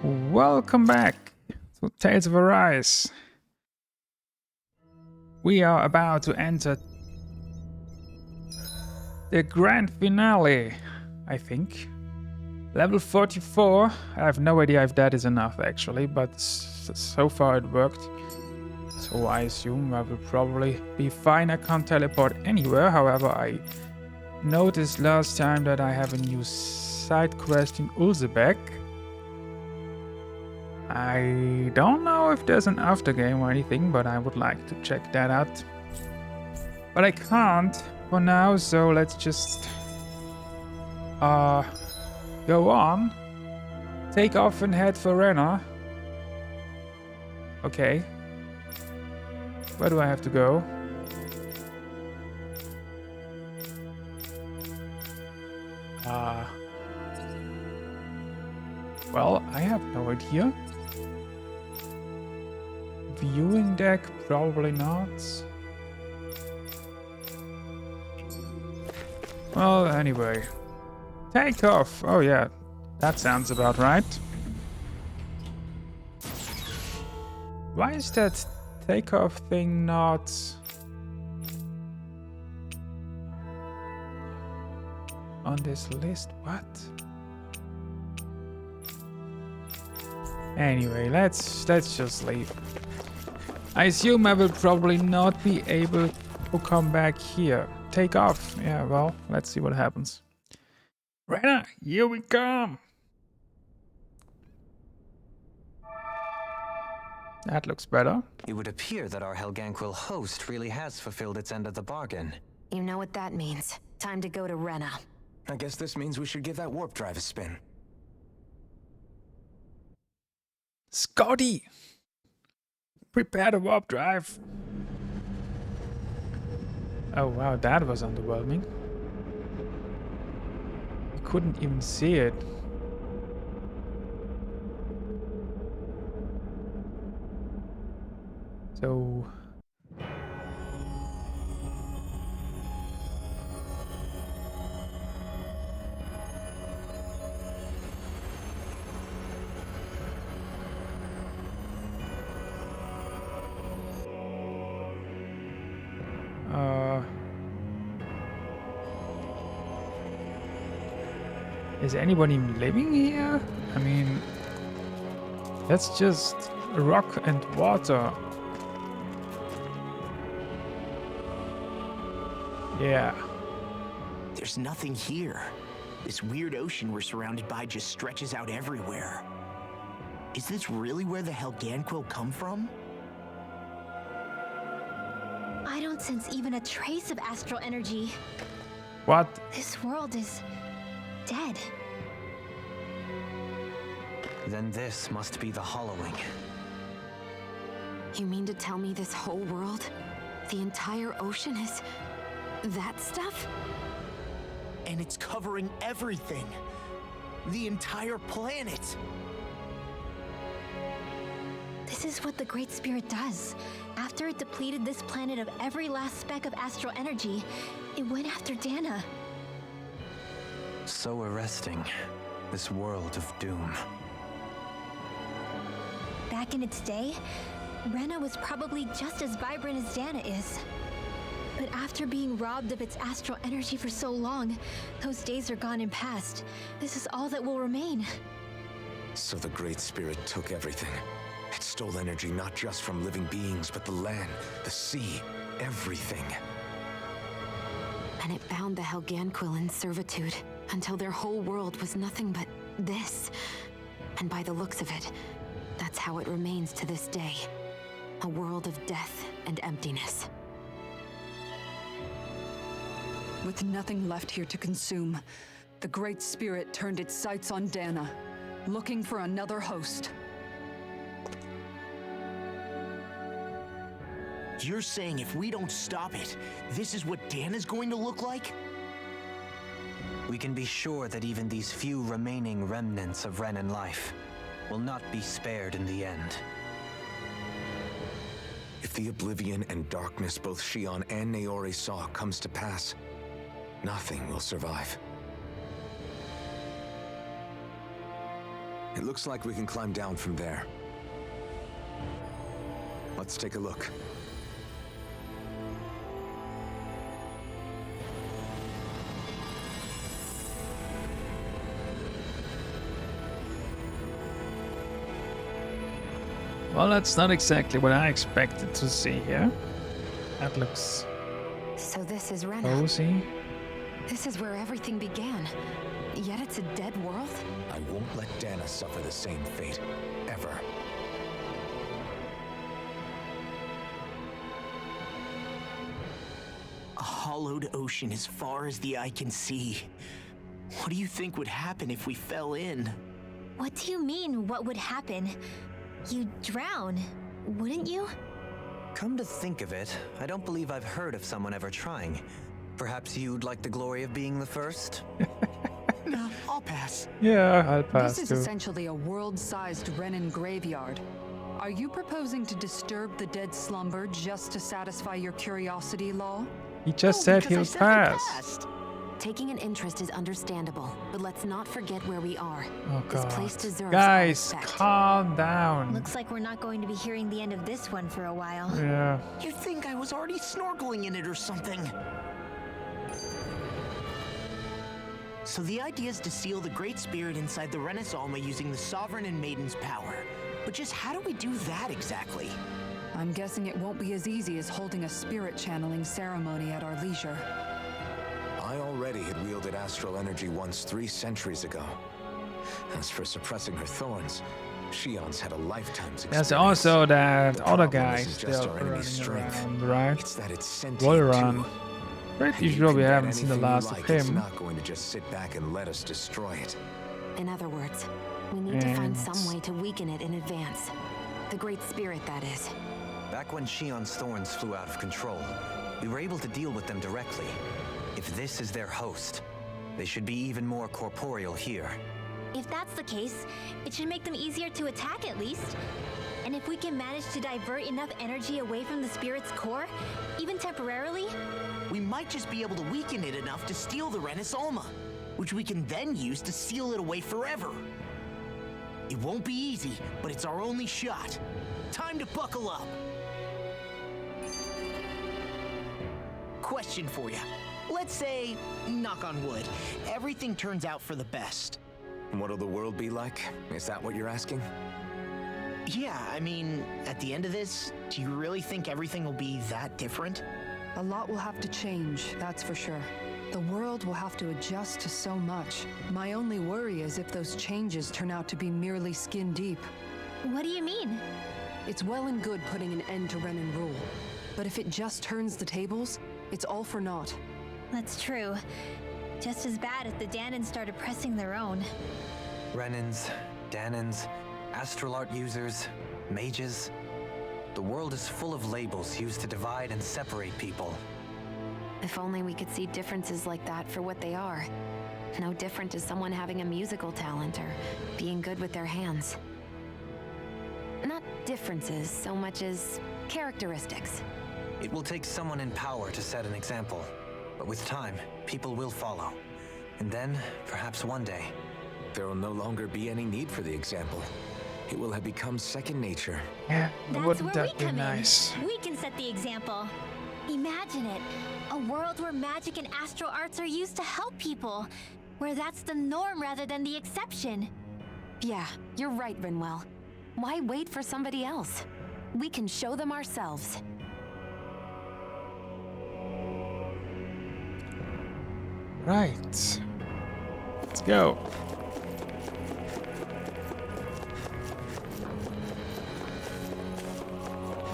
Welcome back to Tales of Arise. We are about to enter the grand finale, I think. Level 44. I have no idea if that is enough actually, but so far it worked. So I assume I will probably be fine. I can't teleport anywhere. However, I noticed last time that I have a new side quest in Ulzebek. I don't know if there's an aftergame or anything, but I would like to check that out. But I can't for now, so let's just go on. Take off and head for Rena. Okay. Where do I have to go? Well, I have no idea. Viewing deck? Probably not. Well, anyway. Take off! Oh yeah, that sounds about right. Why is that takeoff thing not... on this list? What? Anyway, let's just leave. I assume I will probably not be able to come back here. Take off. Yeah, well, let's see what happens. Rena, here we come. That looks better. It would appear that our Helganquil host really has fulfilled its end of the bargain. You know what that means. Time to go to Rena. I guess this means we should give that warp drive a spin. Scotty! Prepare the warp drive. Oh wow, that was underwhelming. You couldn't even see it. So... is anybody living here? I mean, that's just rock and water. Yeah. There's nothing here. This weird ocean we're surrounded by just stretches out everywhere. Is this really where the Helganquil come from? I don't sense even a trace of astral energy. What? This world is dead. Then this must be the Hollowing. You mean to tell me this whole world, the entire ocean is that stuff? And it's covering everything. The entire planet. This is what the Great Spirit does. After it depleted this planet of every last speck of astral energy, it went after Dana. So arresting. This world of doom. Back in its day, Rena was probably just as vibrant as Dana is. But after being robbed of its astral energy for so long, those days are gone and past. This is all that will remain. So the Great Spirit took everything. It stole energy not just from living beings, but the land, the sea, everything. And it bound the Helganquil in servitude until their whole world was nothing but this. And by the looks of it, that's how it remains to this day. A world of death and emptiness. With nothing left here to consume, the Great Spirit turned its sights on Dana, looking for another host. You're saying if we don't stop it, this is what Dana's going to look like? We can be sure that even these few remaining remnants of Renan life will not be spared in the end. If the oblivion and darkness both Shion and Naori saw comes to pass, nothing will survive. It looks like we can climb down from there. Let's take a look. Well, that's not exactly what I expected to see here. That looks So this is Rena. cozy. This is where everything began. Yet it's a dead world? I won't let Dana suffer the same fate, ever. A hollowed ocean as far as the eye can see. What do you think would happen if we fell in? What do you mean, what would happen? You'd drown, wouldn't you? Come to think of it, I don't believe I've heard of someone ever trying. Perhaps you'd like the glory of being the first? No, I'll pass. Yeah, I'll pass This is too. essentially a world-sized Renan graveyard. Are you proposing to disturb the dead slumber just to satisfy your curiosity, Law? He just No, said because he'll I said we pass. passed. Taking an interest is understandable, but let's not forget where we are. Oh This place god. deserves our Guys, respect. calm down. Looks like we're not going to be hearing the end of this one for a while. Yeah. You'd think I was already snorkeling in it or something. So the idea is to seal the Great Spirit inside the Renis Alma using the Sovereign and Maiden's power. But just how do we do that exactly? I'm guessing it won't be as easy as holding a spirit channeling ceremony at our leisure. I already had wielded astral energy once 3 centuries ago. As for suppressing her thorns, Shion's had a lifetime's experience. There's also that The other problem guy isn't just still our running enemy's strength. around, right? It's that it's sentient Wolran. too. Pretty And you sure can we bet haven't seen the anything you last of like, It's him. not going to just sit back and let us destroy it. In other words, we need to find And- some way to weaken it in advance. The Great Spirit, that is. Back when Shion's thorns flew out of control, we were able to deal with them directly. If this is their host, they should be even more corporeal here. If that's the case, it should make them easier to attack at least. And if we can manage to divert enough energy away from the spirit's core, even temporarily, We might just be able to weaken it enough to steal the Renis Alma, which we can then use to seal it away forever. It won't be easy, but it's our only shot. Time to buckle up. Question for you. Let's say, knock on wood, everything turns out for the best. What'll the world be like? Is that what you're asking? Yeah, I mean, at the end of this, do you really think everything will be that different? A lot will have to change, that's for sure. The world will have to adjust to so much. My only worry is if those changes turn out to be merely skin deep. what do you mean? It's well and good putting an end to Renan rule, but if it just turns the tables, it's all for naught. That's true. Just as bad if the Danans started pressing their own. Renans, Danans, astral art users, mages. The world is full of labels used to divide and separate people. If only we could see differences like that for what they are. No different as someone having a musical talent or being good with their hands. Not differences so much as characteristics. It will take someone in power to set an example, but with time, people will follow. And then, perhaps one day, There will no longer be any need for the example. It will have become second nature. Yeah, That's wouldn't where we that be come nice? in. We can set the example. Imagine it. A world where magic and astral arts are used to help people. Where that's the norm rather than the exception. Yeah, you're right, Rinwell. Why wait for somebody else? We can show them ourselves. Right. Let's go.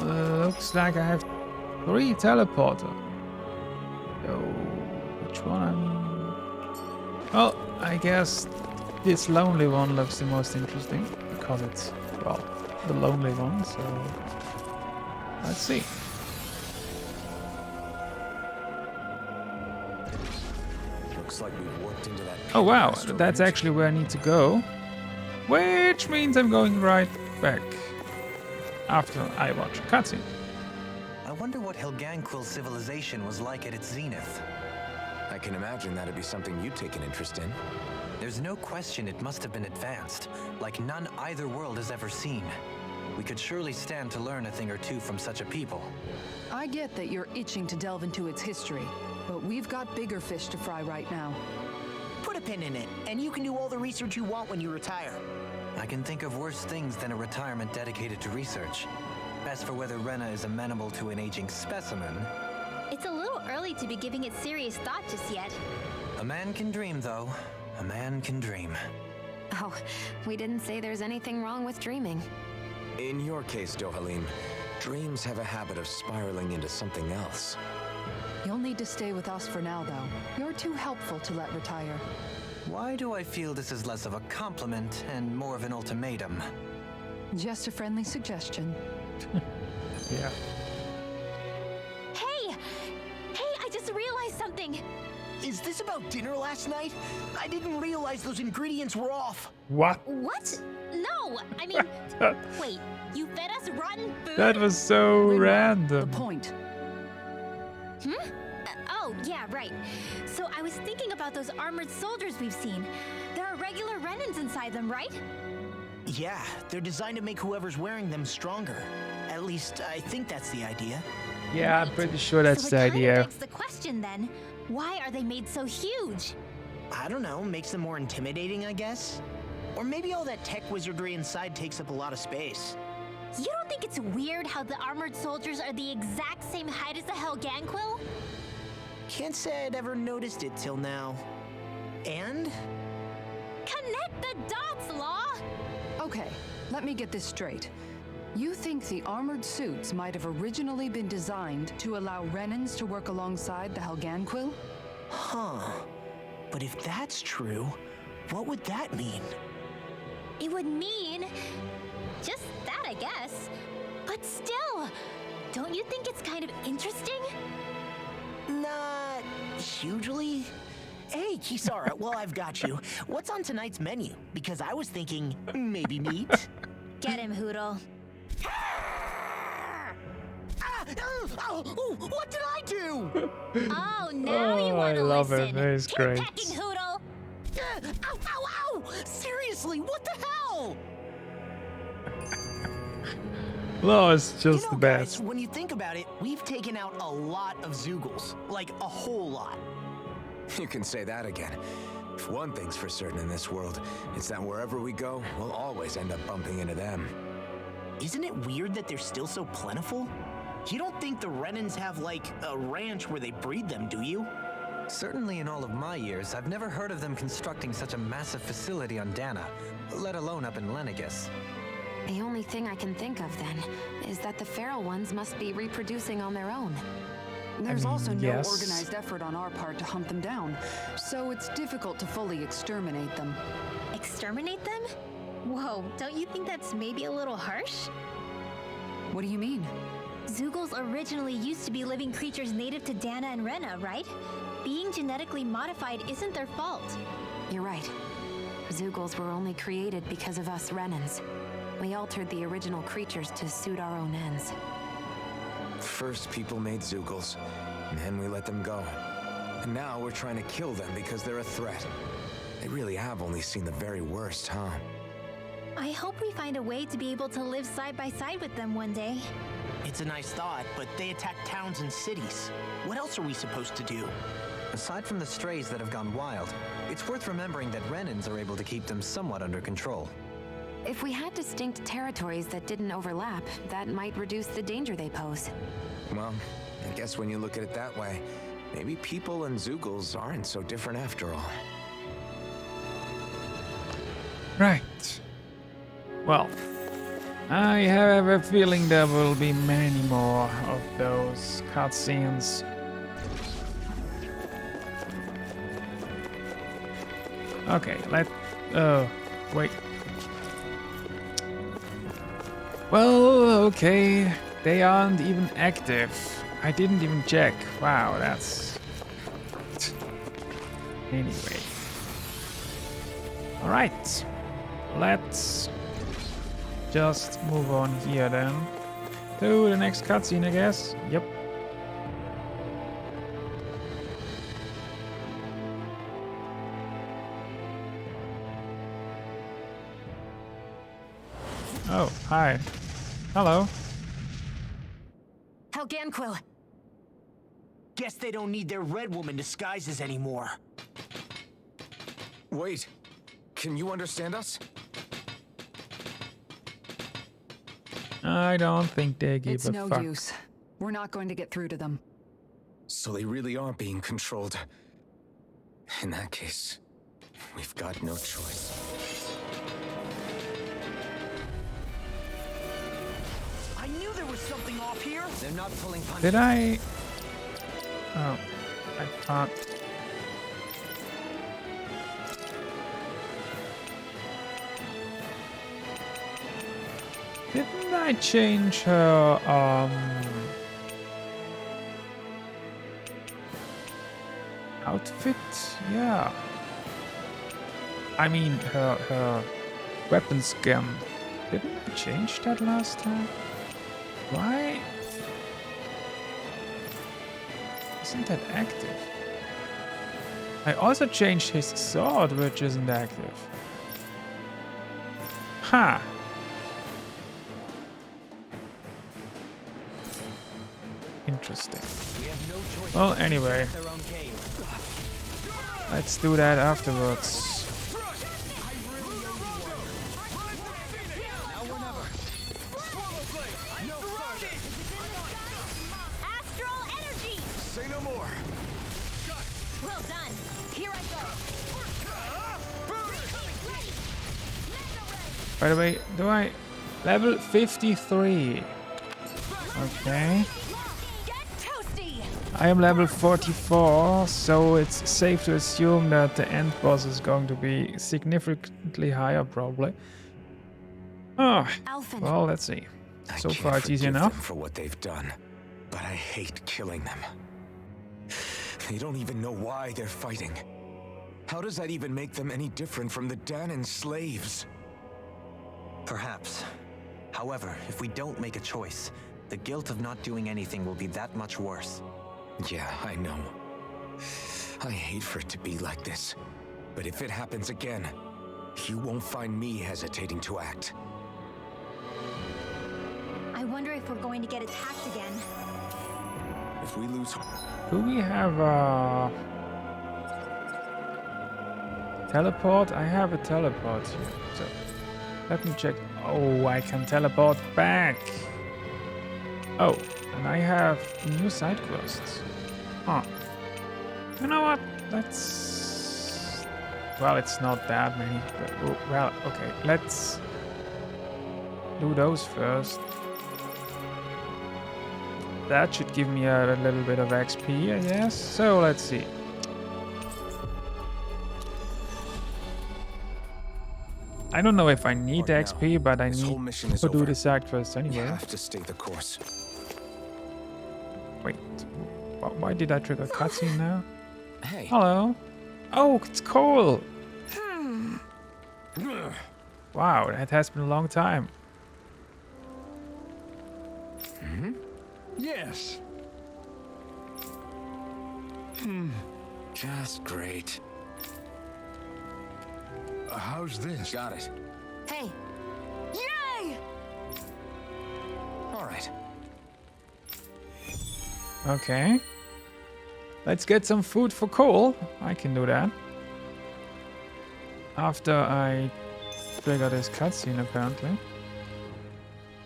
Looks like I have 3 teleporter. So, which one I mean? Well, I guess this lonely one looks the most interesting because it's, well, the lonely one, so let's see. Looks like we've warped into that. Oh wow, astral that's energy. actually where I need to go. Which means I'm going right back after I watch a cutscene. I wonder what Helganquil civilization was like at its zenith. I can imagine that'd be something you'd take an interest in. There's no question it must have been advanced, like none either world has ever seen. We could surely stand to learn a thing or two from such a people. I get that you're itching to delve into its history, but we've got bigger fish to fry right now. Put a pin in it, and you can do all the research you want when you retire. I can think of worse things than a retirement dedicated to research. As for whether Rena is amenable to an aging specimen... It's a little early to be giving it serious thought just yet. A man can dream, though. A man can dream. Oh, we didn't say there's anything wrong with dreaming. In your case, Dohalim, dreams have a habit of spiraling into something else. You'll need to stay with us for now, though. You're too helpful to let retire. Why do I feel this is less of a compliment and more of an ultimatum? Just a friendly suggestion. Yeah. Hey! Hey, I just realized something! Is this about dinner last night? I didn't realize those ingredients were off. What? What? No! I mean, wait, you fed us rotten food? That was so Rinra, random. The point. Oh, yeah, right. So I was thinking about those armored soldiers we've seen. There are regular Renans inside them, right? Yeah, they're designed to make whoever's wearing them stronger. At least, I think that's the idea. Yeah, I'm pretty sure that's so the it kind of idea. begs the question then, why are they made so huge? I don't know, makes them more intimidating, I guess? Or maybe all that tech wizardry inside takes up a lot of space. You don't think it's weird how the armored soldiers are the exact same height as the Helganquil? Can't say I'd ever noticed it till now. And? Connect the dots, Law! Okay, let me get this straight. You think the armored suits might have originally been designed to allow Renans to work alongside the Helganquil? Huh. But if that's true, what would that mean? It would mean... just that, I guess. But still, don't you think it's kind of interesting? Not hugely. Hey, Kisara, well, I've got you. What's on tonight's menu? Because I was thinking maybe meat. Get him, Hootle. What did I do? Oh, now you Oh, want I to love listen. it. It's Keep great. pecking, Hootle. Ow, ow, ow! Seriously, what the hell? Law is just You know, the guys, best. when you think about it, we've taken out a lot of Zeugles. Like, a whole lot. You can say that again. If one thing's for certain in this world, it's that wherever we go, we'll always end up bumping into them. Isn't it weird that they're still so plentiful? You don't think the Renans have, like, a ranch where they breed them, do you? Certainly in all of my years, I've never heard of them constructing such a massive facility on Dana, let alone up in Lenegis. The only thing I can think of then is that the feral ones must be reproducing on their own. There's also no yes. organized effort on our part to hunt them down, so it's difficult to fully exterminate them. Exterminate them? Whoa, don't you think that's maybe a little harsh? What do you mean? Zeugles originally used to be living creatures native to Dana and Rena, right? Being genetically modified isn't their fault. You're right. Zeugles were only created because of us Renans. We altered the original creatures to suit our own ends. First, people made Zeugles, and then we let them go. And now we're trying to kill them because they're a threat. They really have only seen the very worst, huh? I hope we find a way to be able to live side by side with them one day. It's a nice thought, but they attack towns and cities. What else are we supposed to do? Aside from the strays that have gone wild, it's worth remembering that Renans are able to keep them somewhat under control. If we had distinct territories that didn't overlap, that might reduce the danger they pose. Well, I guess when you look at it that way, maybe people and Zeugles aren't so different after all. Right. Well, I have a feeling there will be many more of those cutscenes. Okay, wait. Well, okay. They aren't even active. I didn't even check. Wow, that's... Anyway. Alright. Let's just move on here then. To the next cutscene, I guess. Yep. Oh, hi. Hello. Helganquil! Guess they don't need their Red Woman disguises anymore. Wait, can you understand us? I don't think they give It's a no fuck. use. We're not going to get through to them. So they really are being controlled. In that case, we've got no choice. I knew there was something off here. They're not pulling punches. Did I? Oh, I can't. Didn't I change her, outfit? Yeah. I mean, her weapon skin. Didn't I change that last time? Why isn't that active? I also changed his sword, which isn't active. Ha! Interesting. We have no choice. Well, anyway, Their own game. let's do that afterwards. Astral energy! Say no more. Well done. Here I go. By the way, do I level 53? Okay. Get toasty! I am level 44, so it's safe to assume that the end boss is going to be significantly higher, probably. Oh, Alphen. well, let's see. I So can't far, it's easy forgive enough. them for what they've done, but I hate killing them. They don't even know why they're fighting. How does that even make them any different from the Danon slaves? Perhaps. However, if we don't make a choice, the guilt of not doing anything will be that much worse. Yeah, I know. I hate for it to be like this. But if it happens again, you won't find me hesitating to act. I wonder if we're going to get attacked again. If we lose... Do we have a teleport? I have a teleport here. So let me check. Oh, I can teleport back. Oh, and I have new side quests. Huh. You know what? Let's... Well, it's not that many. But, oh, well, okay. Let's do those first. That should give me a little bit of XP, I guess. So let's see. I don't know if I need For now, XP, but I this whole need mission is to do over. the side quests You anyway. have to stay the course. Wait, why did I trigger cutscene now? Hey. Hello. Oh, it's Cole. Wow, that has been a long time. Yes. Just great. How's this? Got it. Hey, Yay! All right. Okay. Let's get some food for Cole. I can do that. After I trigger this cutscene, apparently.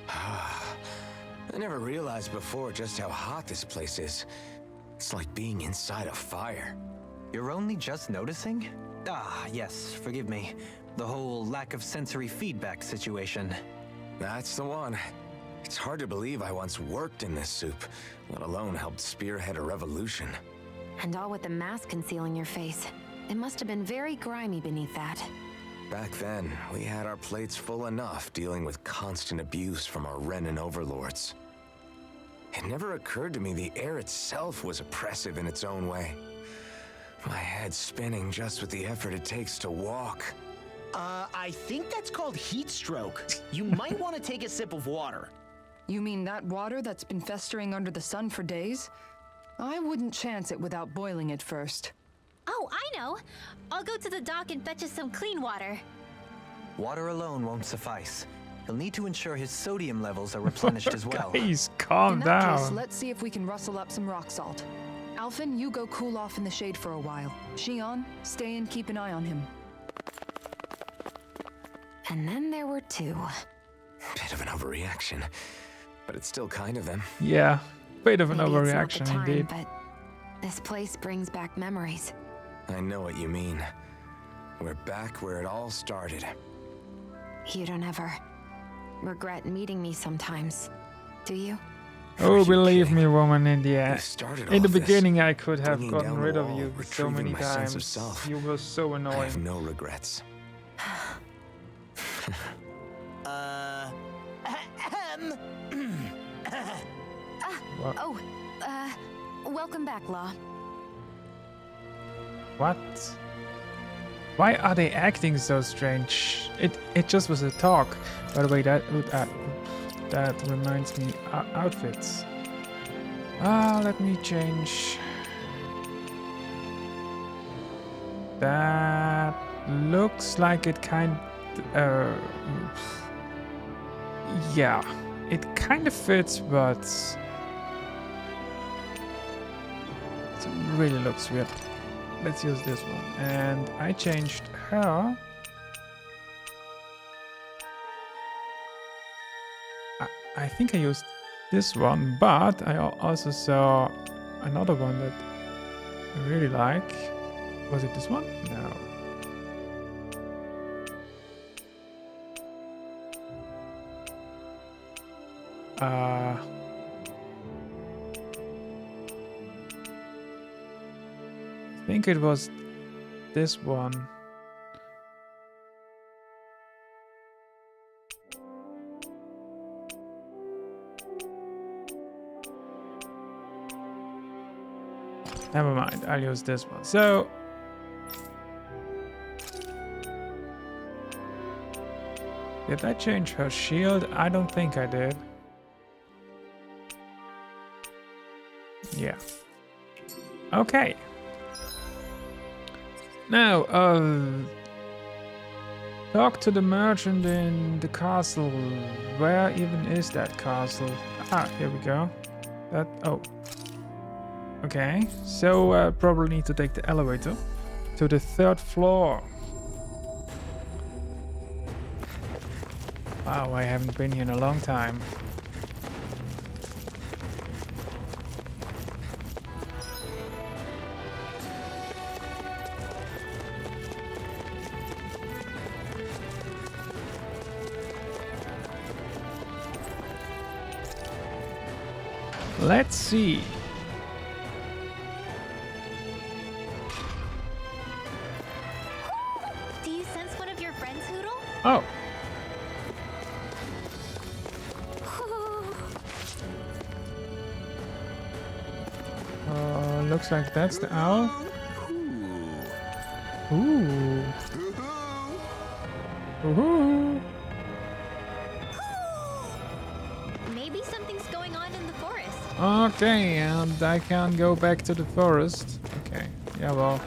I never realized before just how hot this place is. It's like being inside a fire. You're only just noticing? Ah, yes, forgive me. The whole lack of sensory feedback situation. That's the one. It's hard to believe I once worked in this soup, let alone helped spearhead a revolution. and all with the mask concealing your face. It must have been very grimy beneath that. Back then, we had our plates full enough dealing with constant abuse from our Renan overlords. It never occurred to me the air itself was oppressive in its own way. My head's spinning just with the effort it takes to walk. I think that's called heat stroke. You might want to take a sip of water. You mean that water that's been festering under the sun for days? I wouldn't chance it without boiling it first. Oh, I know. I'll go to the dock and fetch us some clean water. Water alone won't suffice. He'll need to ensure his sodium levels are replenished as well. Guys, calm In that case, down. let's see if we can rustle up some rock salt. Alphen, you go cool off in the shade for a while. Xion, stay and keep an eye on him. And then there were two. Bit of an overreaction, but it's still kind of them. Yeah, bit of an Maybe it's not the overreaction time, indeed. but this place brings back memories. I know what you mean. We're back where it all started. You don't ever regret meeting me sometimes, do you? Oh, Are you believe kidding? me, woman, in the You end. started In the all this, beginning, I could have bringing gotten down the rid of wall, you so retrieving many my sense of times. self. You were so I have annoying. no regrets. What? Oh, welcome back, Law. What? Why are they acting so strange? It just was a talk. By the way, that reminds me, outfits. Let me change. That looks like it yeah, it kind of fits, but it really looks weird. Let's use this one. And I changed her. I think I used this one, but I also saw another one that I really like. Was it this one? No. I think it was this one. Never mind, I'll use this one. So did I change her shield? I don't think I did. Yeah. Okay. Now, talk to the merchant in the castle. Where even is that castle? Ah, here we go. Okay, so probably need to take the elevator to the 3rd floor. Wow, I haven't been here in a long time. Let's see. Do you sense one of your friends, Hoodle? Oh, looks like that's the owl. Ooh. Ooh. Maybe something's going on in the forest. Okay, and I can't go back to the forest. Okay, yeah, well,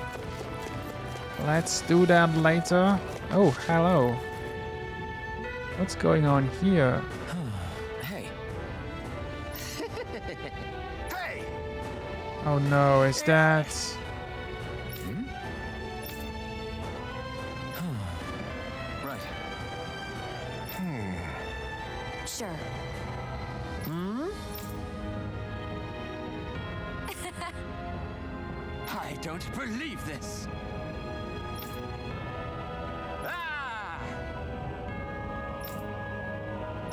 let's do that later. Oh, hello. What's going on here? Hey. Hey! Oh no, is that... Right. Sure. I don't believe this. Ah!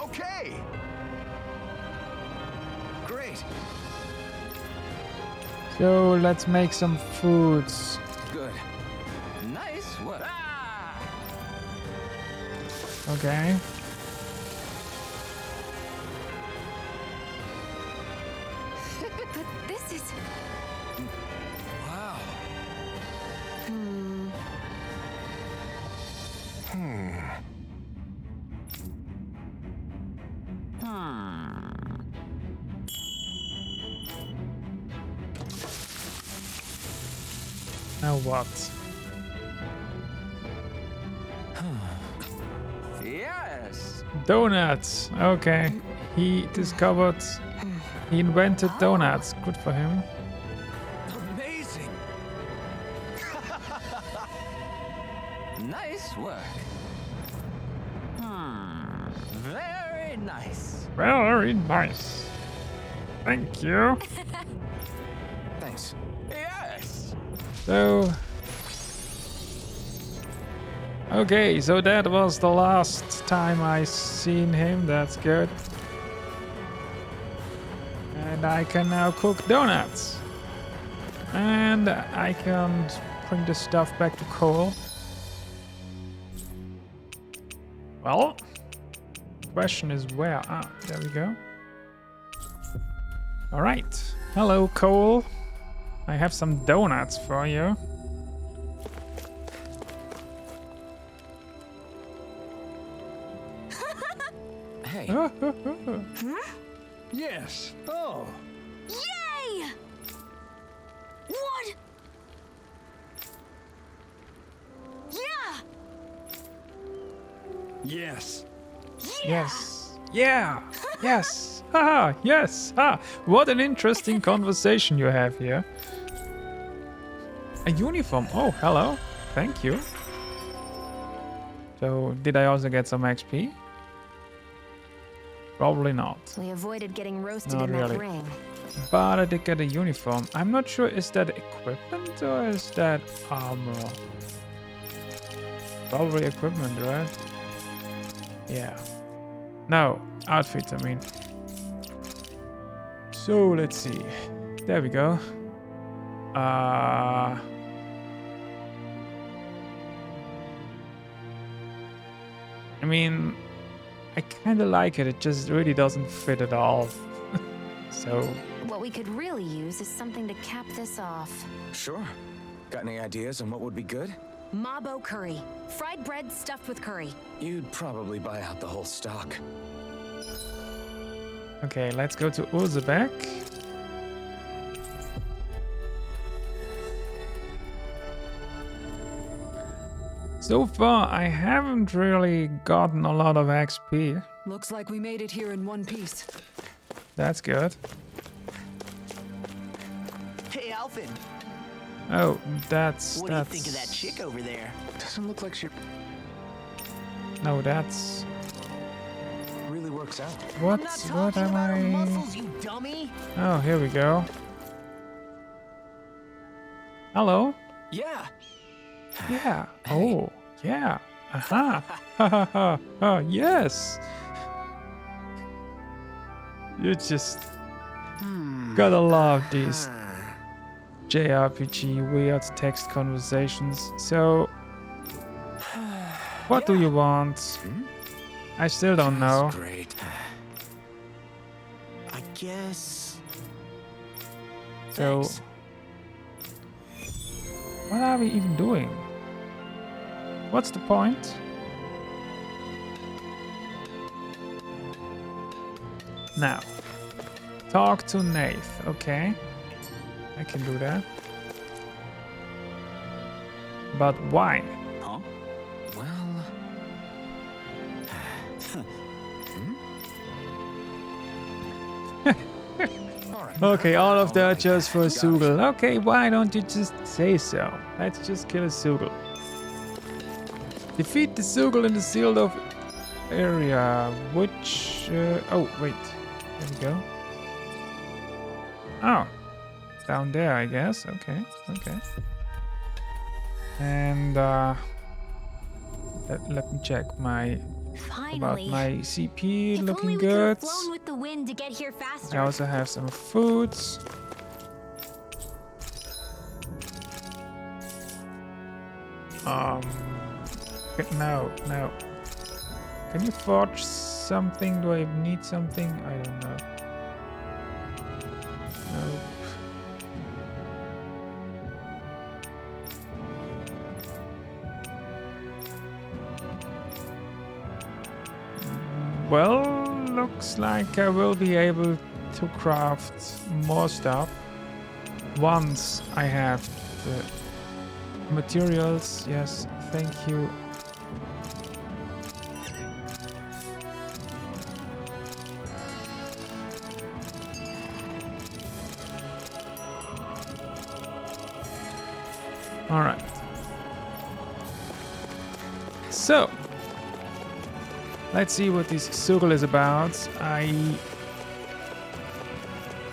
Okay! Great! So, let's make some foods. Good. Nice work. Ah! Okay. But this is... Wow. Now what? Yes. Donuts. Okay. He invented donuts. Good for him. Amazing. Nice work. Very nice. Very nice. Thank you. Thanks. Yes. So... Okay, so that was the last time I seen him. That's good. And I can now cook donuts. And I can bring the stuff back to Cole. Well, question is where? Ah, there we go. All right. Hello, Cole. I have some donuts for you. Hey. Yes. Oh. Yay! What? Yeah! Yes. Yes. Yeah. Yes. Haha. Yes. Ha. What an interesting conversation you have here. A uniform. Oh, hello. Thank you. So, did I also get some XP? Probably not. We avoided getting roasted Not in that really. ring. But I did get a uniform. I'm not sure, is that equipment or is that armor? Probably equipment, right? Yeah. No, outfit, I mean. So, let's see. There we go. I mean, I kind of like it. It just really doesn't fit at all. So, What we could really use is something to cap this off. Sure. Got any ideas on what would be good? Mabo curry. Fried bread stuffed with curry. You'd probably buy out the whole stock. okay, let's go to Uzbek. So far, I haven't really gotten a lot of XP. Looks like we made it here in one piece. That's good. Hey, Alvin. Oh, What that's... do you think of that chick over there? Doesn't look like she No, that's... really works out. I'm not What talking am about her I... muscles, you dummy. Oh, here we go. Hello? Yeah. Yeah. Oh, yeah. Aha. Ha ha ha. Oh, yes. You just gotta love these JRPG weird text conversations. So, what do you want? I still don't know. That's great. I guess. So, Thanks. what are we even doing? What's the point? Now, talk to Nath. Okay, I can do that. But why? Huh? Well, all right. Okay, all of that just for Sugel. Okay, why don't you just say so? Let's just kill a Sugel. Defeat the Sugel in the sealed off area, which... oh, wait. There we go. Oh. Down there, I guess. Okay, okay. And, let me check my... About Finally. my CP If only looking we could good. have flown with the wind to get here faster. I also have some foods. No. Can you forge something? Do I need something? I don't know. Nope. Well, looks like I will be able to craft more stuff once I have the materials. Yes, thank you. Alright. So, let's see what this Zugel is about. I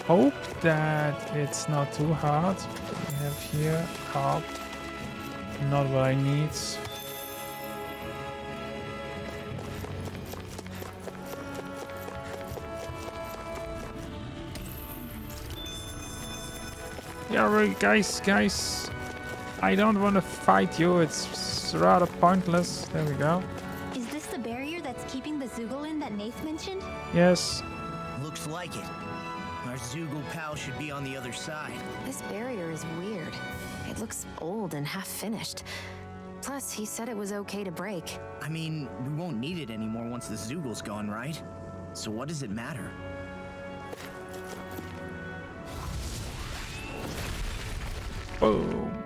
hope that it's not too hard. We have here hard. Not what I need. Yeah, guys. I don't want to fight you. It's rather pointless. There we go. Is this the barrier that's keeping the Zoogle in that Nath mentioned? Yes. Looks like it. Our Zoogle pal should be on the other side. This barrier is weird. It looks old and half-finished. Plus, he said it was okay to break. I mean, we won't need it anymore once the Zoogle's gone, right? So what does it matter? Boom.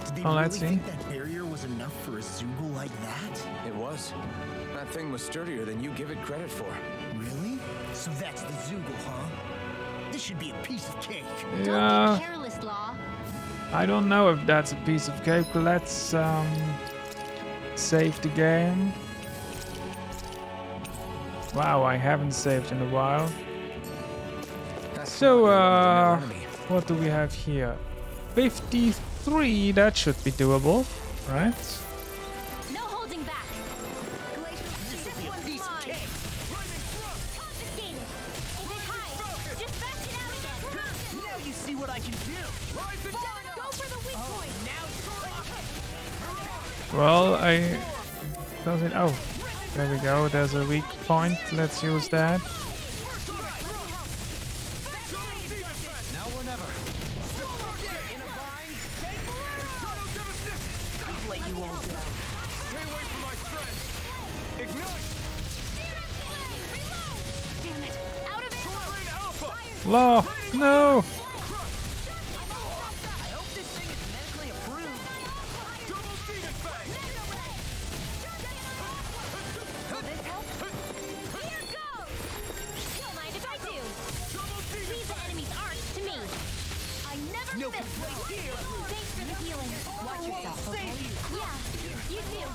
Did they Oh, really let's see. think that barrier was enough for a Zoogle like that? It was. That thing was sturdier than you give it credit for. Really? So that's the Zoogle, huh? This should be a piece of cake. Don't Yeah. be careless, Law. I don't know if that's a piece of cake. Let's save the game. Wow, I haven't saved in a while. So, what do we have here? 53, that should be doable, right? No holding back. This one's mine. Confiscated. Is it high? Just back it out again. Now you see what I can do. Go for the weak point. Well, does it? Oh, there we go. There's a weak point. Let's use that. Damn it. Out of it. Law, no. No complaints here. Thanks for the healing. Watch yourself, okay? Yeah, you too.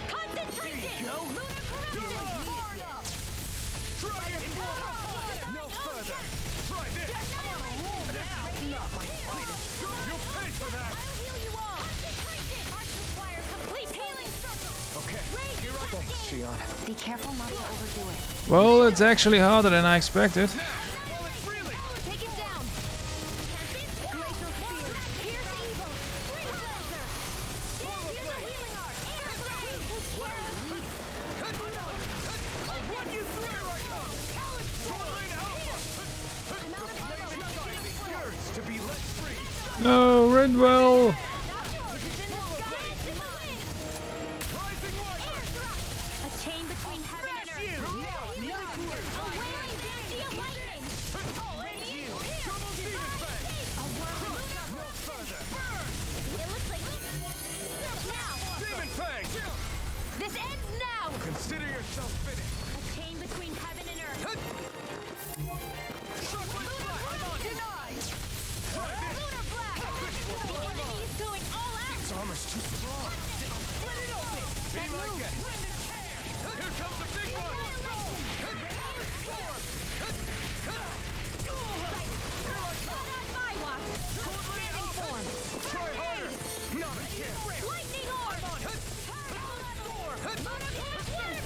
Concentration! Lunar corruption! No further. Try this. Not my finest. You'll pay for that. I'll heal you all. Concentration! Arts require complete healing. Okay. Here I go. Thanks, Shion. Be careful not to overdo it. Well, it's actually harder than I expected. Take it down. Glacial spear. Here's evil. Freeze laser. Here's a healing art. Air blade. Yearns to be let free. No, Redwell. A chain between heaven and earth. A wailing banshee of lightning. A whirling It looks like now. Demon Fang! This ends now. Consider yourself finished. A chain between heaven and earth. Lunar blast. The enemy is going all out. This armor's too strong. Split it open. Be my guest. Here comes the big one. My watch. Transcending form. Try harder. Not a chance. Lightning orb. Lunar corruption.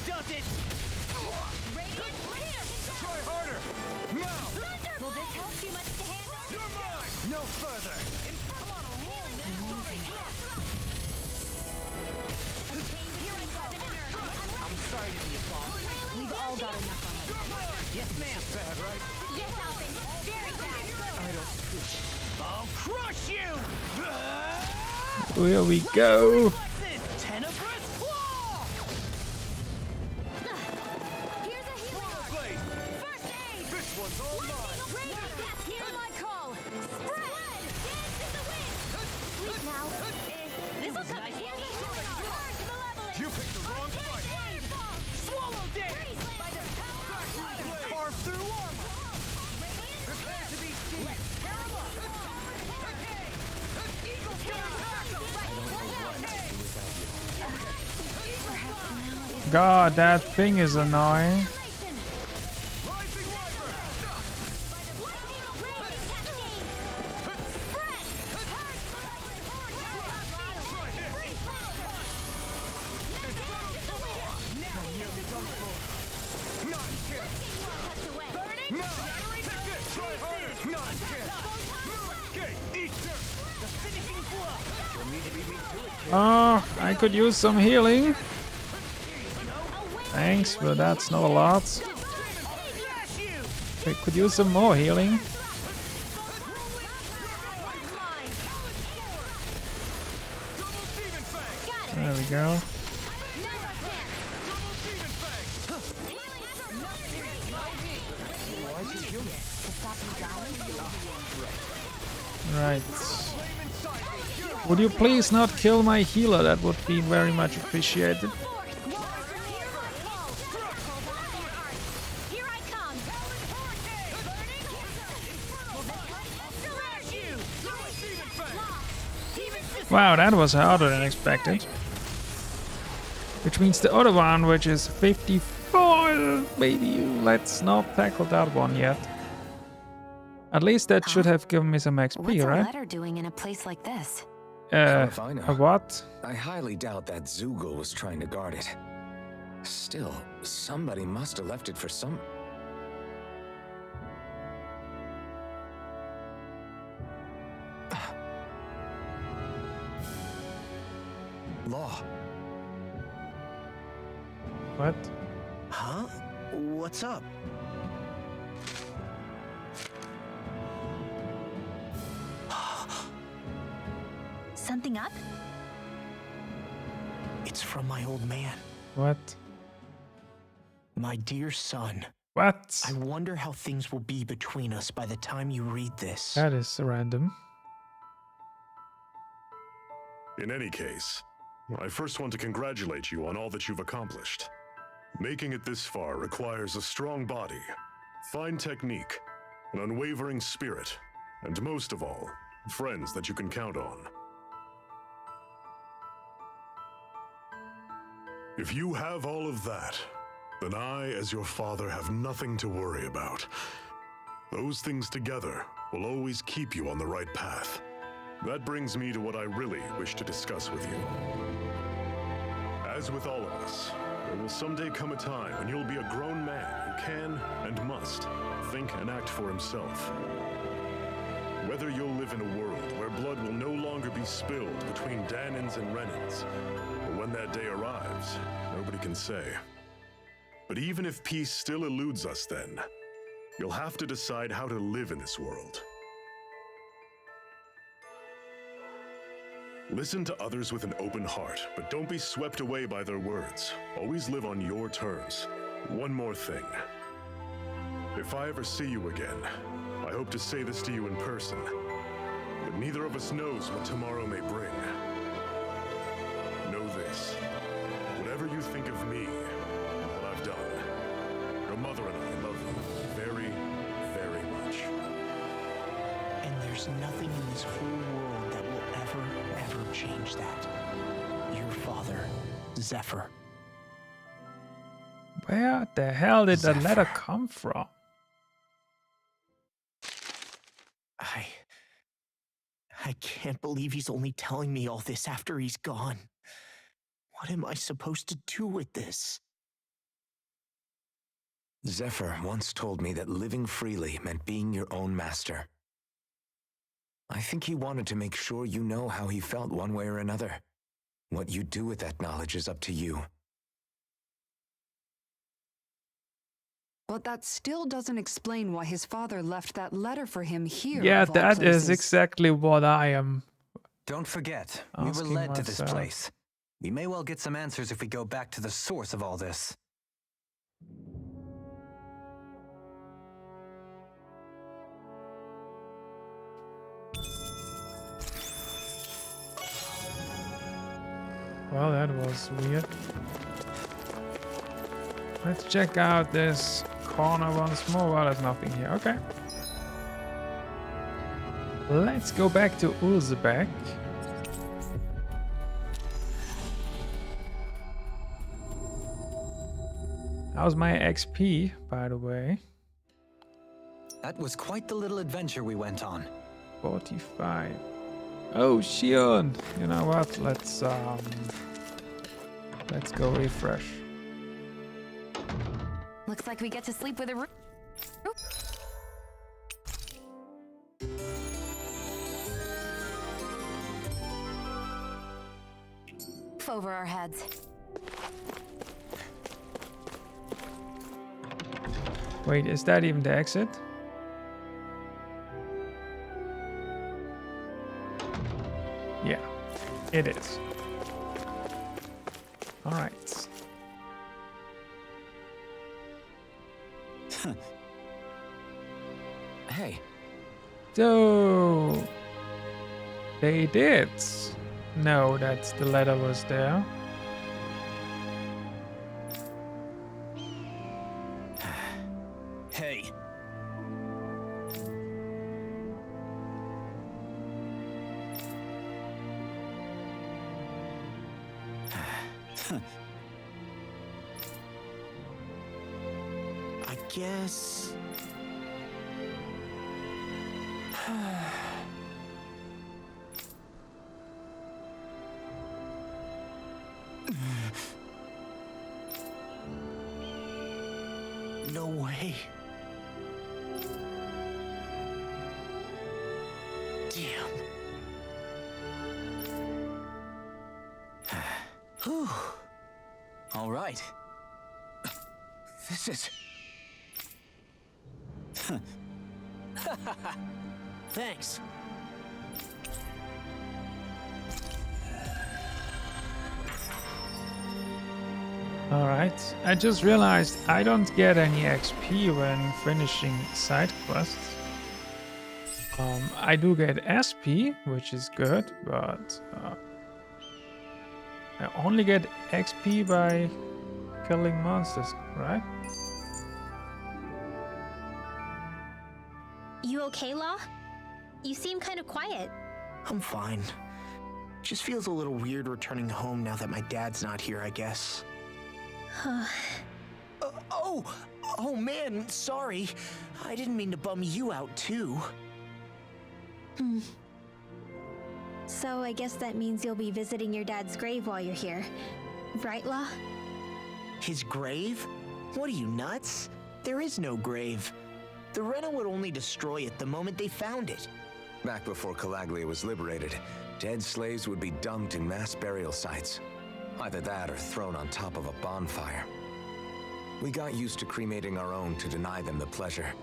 Does it? Radiant clear. Try harder. Now. Will this help too much to handle? You're mine. No further. Come on, a roll. I'm sorry to be a boss. We've all got enough on it. Yes, ma'am. Bad, right? Yes, Alvin. Very bad. I'll crush you! Here we go. This tenebrous claw! Here's a healing arc. Blade. First aid. This one's all mine. Radiant death. Hear my call. Spread. Dance in the wind. Sleep now. This'll come in handy. Charge malevolence. You picked the wrong fight. god, that thing is annoying. Oh, I could use some healing. Thanks, but that's not a lot. We could use some more healing. There we go. Right. Would you please not kill my healer? That would be very much appreciated. Wow, that was harder than expected. Which means the other one, which is 54, maybe let's not tackle that one yet. At least that should have given me some XP, What's right? a letter doing in a place like this? If I know. A what? I highly doubt that Zoogle was trying to guard it. Still, somebody must have left it for some... Law. What? Huh? What's up? Something up? It's from my old man. What? My dear son. What? I wonder how things will be between us by the time you read this. That is random. In any case, I first want to congratulate you on all that you've accomplished. Making it this far requires a strong body, fine technique, an unwavering spirit, and most of all, friends that you can count on. If you have all of that, then I, as your father, have nothing to worry about. Those things together will always keep you on the right path. That brings me to what I really wish to discuss with you. As with all of us, there will someday come a time when you'll be a grown man who can and must think and act for himself. Whether you'll live in a world where blood will no longer be spilled between Dahnans and Renans, or when that day arrives, nobody can say. But even if peace still eludes us then, you'll have to decide how to live in this world. Listen to others with an open heart, but don't be swept away by their words. Always live on your terms. One more thing. If I ever see you again, I hope to say this to you in person, but neither of us knows what tomorrow may bring. Know this. Whatever you think of me, and what I've done, your mother and I love you very, very much. And there's nothing in this whole world that will ever change that. Your father, Zephyr. Where the hell did that letter come from? I can't believe he's only telling me all this after he's gone. What am I supposed to do with this? Zephyr once told me that living freely meant being your own master. I think he wanted to make sure you know how he felt one way or another. What you do with that knowledge is up to you. But that still doesn't explain why his father left that letter for him here. Yeah, of all that is places. exactly what I am. Don't forget, we were Asking led to this myself. place. We may well get some answers if we go back to the source of all this. Well, that was weird. Let's check out this corner once more. Well, there's nothing here. Okay. Let's go back to Ulzbek. How's my XP, by the way? That was quite the little adventure we went on. 45. Oh, Shion! You know what? Let's go refresh. Looks like we get to sleep with a roof over our heads. Wait, is that even the exit? Yeah, it is. All right. Hey. So they did know that the letter was there. Hey. I guess... No way. Damn. Whew. All right. This is... Thanks. All right. I just realized I don't get any XP when finishing side quests. I do get SP, which is good, but I only get XP by killing monsters, right? You okay, Law? You seem kind of quiet. I'm fine. Just feels a little weird returning home now that my dad's not here, I guess. Oh man, sorry. I didn't mean to bum you out too. So I guess that means you'll be visiting your dad's grave while you're here. Right, Law? His grave? What are you, nuts? There is no grave. The Rena would only destroy it the moment they found it. Back before Calaglia was liberated, dead slaves would be dumped in mass burial sites. Either that or thrown on top of a bonfire. We got used to cremating our own to deny them the pleasure.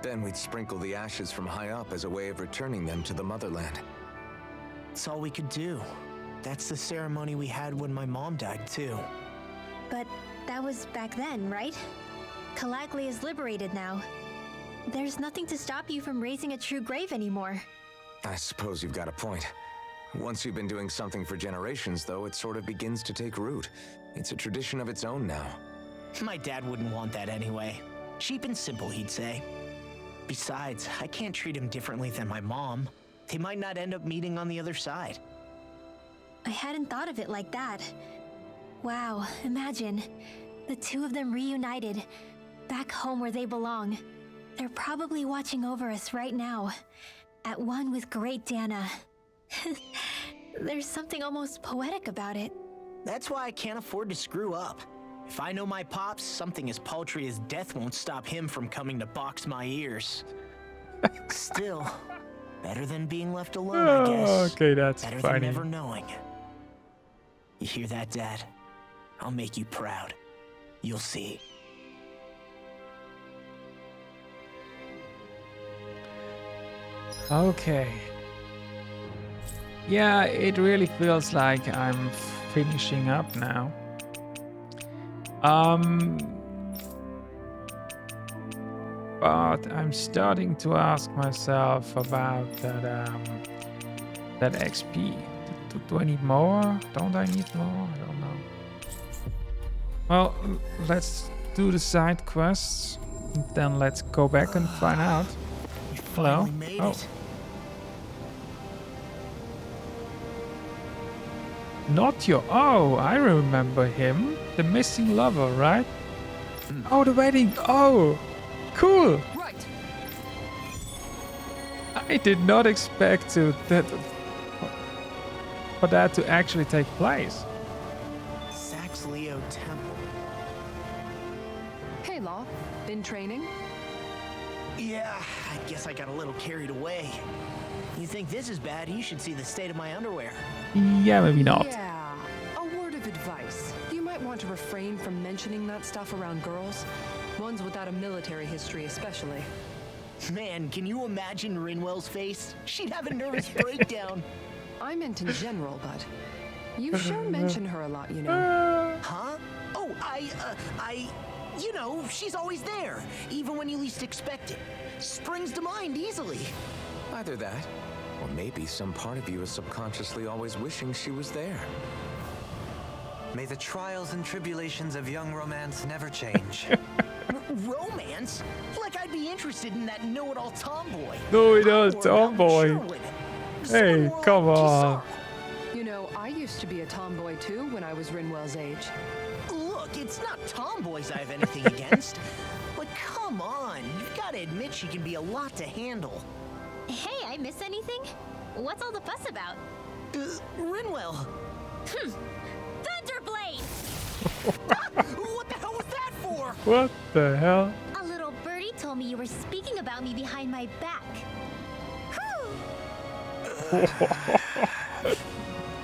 Then we'd sprinkle the ashes from high up as a way of returning them to the motherland. It's all we could do. That's the ceremony we had when my mom died, too. But that was back then, right? Calaglia is liberated now. There's nothing to stop you from raising a true grave anymore. I suppose you've got a point. Once you've been doing something for generations, though, it sort of begins to take root. It's a tradition of its own now. My dad wouldn't want that anyway. Cheap and simple, he'd say. Besides, I can't treat him differently than my mom. They might not end up meeting on the other side. I hadn't thought of it like that. Wow, imagine. The two of them reunited, back home where they belong. They're probably watching over us right now, at one with Great Dana. There's something almost poetic about it. That's why I can't afford to screw up. If I know my pops, something as paltry as death won't stop him from coming to box my ears. Still, better than being left alone, I guess. Okay, that's better funny. than never knowing. You hear that, Dad? I'll make you proud. You'll see. Okay. Yeah, it really feels like I'm finishing up now. But I'm starting to ask myself about that XP. Do I need more? Don't I need more? I don't know. Well, let's do the side quests. Then let's go back and find out. Hello. Made Oh. it. Not your... Oh, I remember him. The missing lover, right? Oh, the wedding. Oh, cool. Right. I did not expect for that to actually take place. Saxleo Temple. Hey, Law. Been training? Yeah, I guess I got a little carried away. You think this is bad, you should see the state of my underwear. Yeah, maybe not. Yeah. A word of advice. You might want to refrain from mentioning that stuff around girls. Ones without a military history especially. Man, can you imagine Rinwell's face? She'd have a nervous breakdown. I meant in general, but you sure mention her a lot, you know. Huh? Oh, you know, she's always there, even when you least expect it. Springs to mind easily. Either that, or maybe some part of you is subconsciously always wishing she was there. May the trials and tribulations of young romance never change. Romance? Like I'd be interested in that know-it-all tomboy. No, Or tomboy. Sherwood. Hey, Someone more come like on. Kisara. You know, I used to be a tomboy too when I was Rinwell's age. Look, it's not tomboys I have anything against. But come on, you've got to admit she can be a lot to handle. Hey, I miss anything? What's all the fuss about? Rinwell. Thunderblade! What the hell was that for? What the hell? A little birdie told me you were speaking about me behind my back. Whew.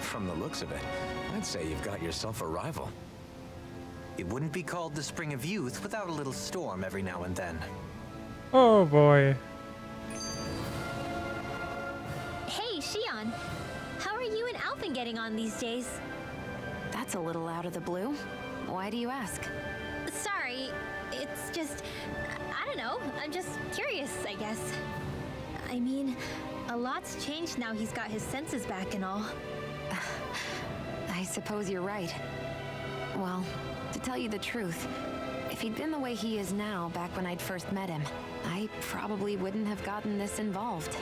From the looks of it, I'd say you've got yourself a rival. It wouldn't be called the Spring of Youth without a little storm every now and then. Oh boy. Hey, Shion. How are you and Alphen getting on these days? That's a little out of the blue. Why do you ask? Sorry, it's just... I don't know. I'm just curious, I guess. I mean, a lot's changed now he's got his senses back and all. I suppose you're right. Well, to tell you the truth, if he'd been the way he is now back when I'd first met him, I probably wouldn't have gotten this involved.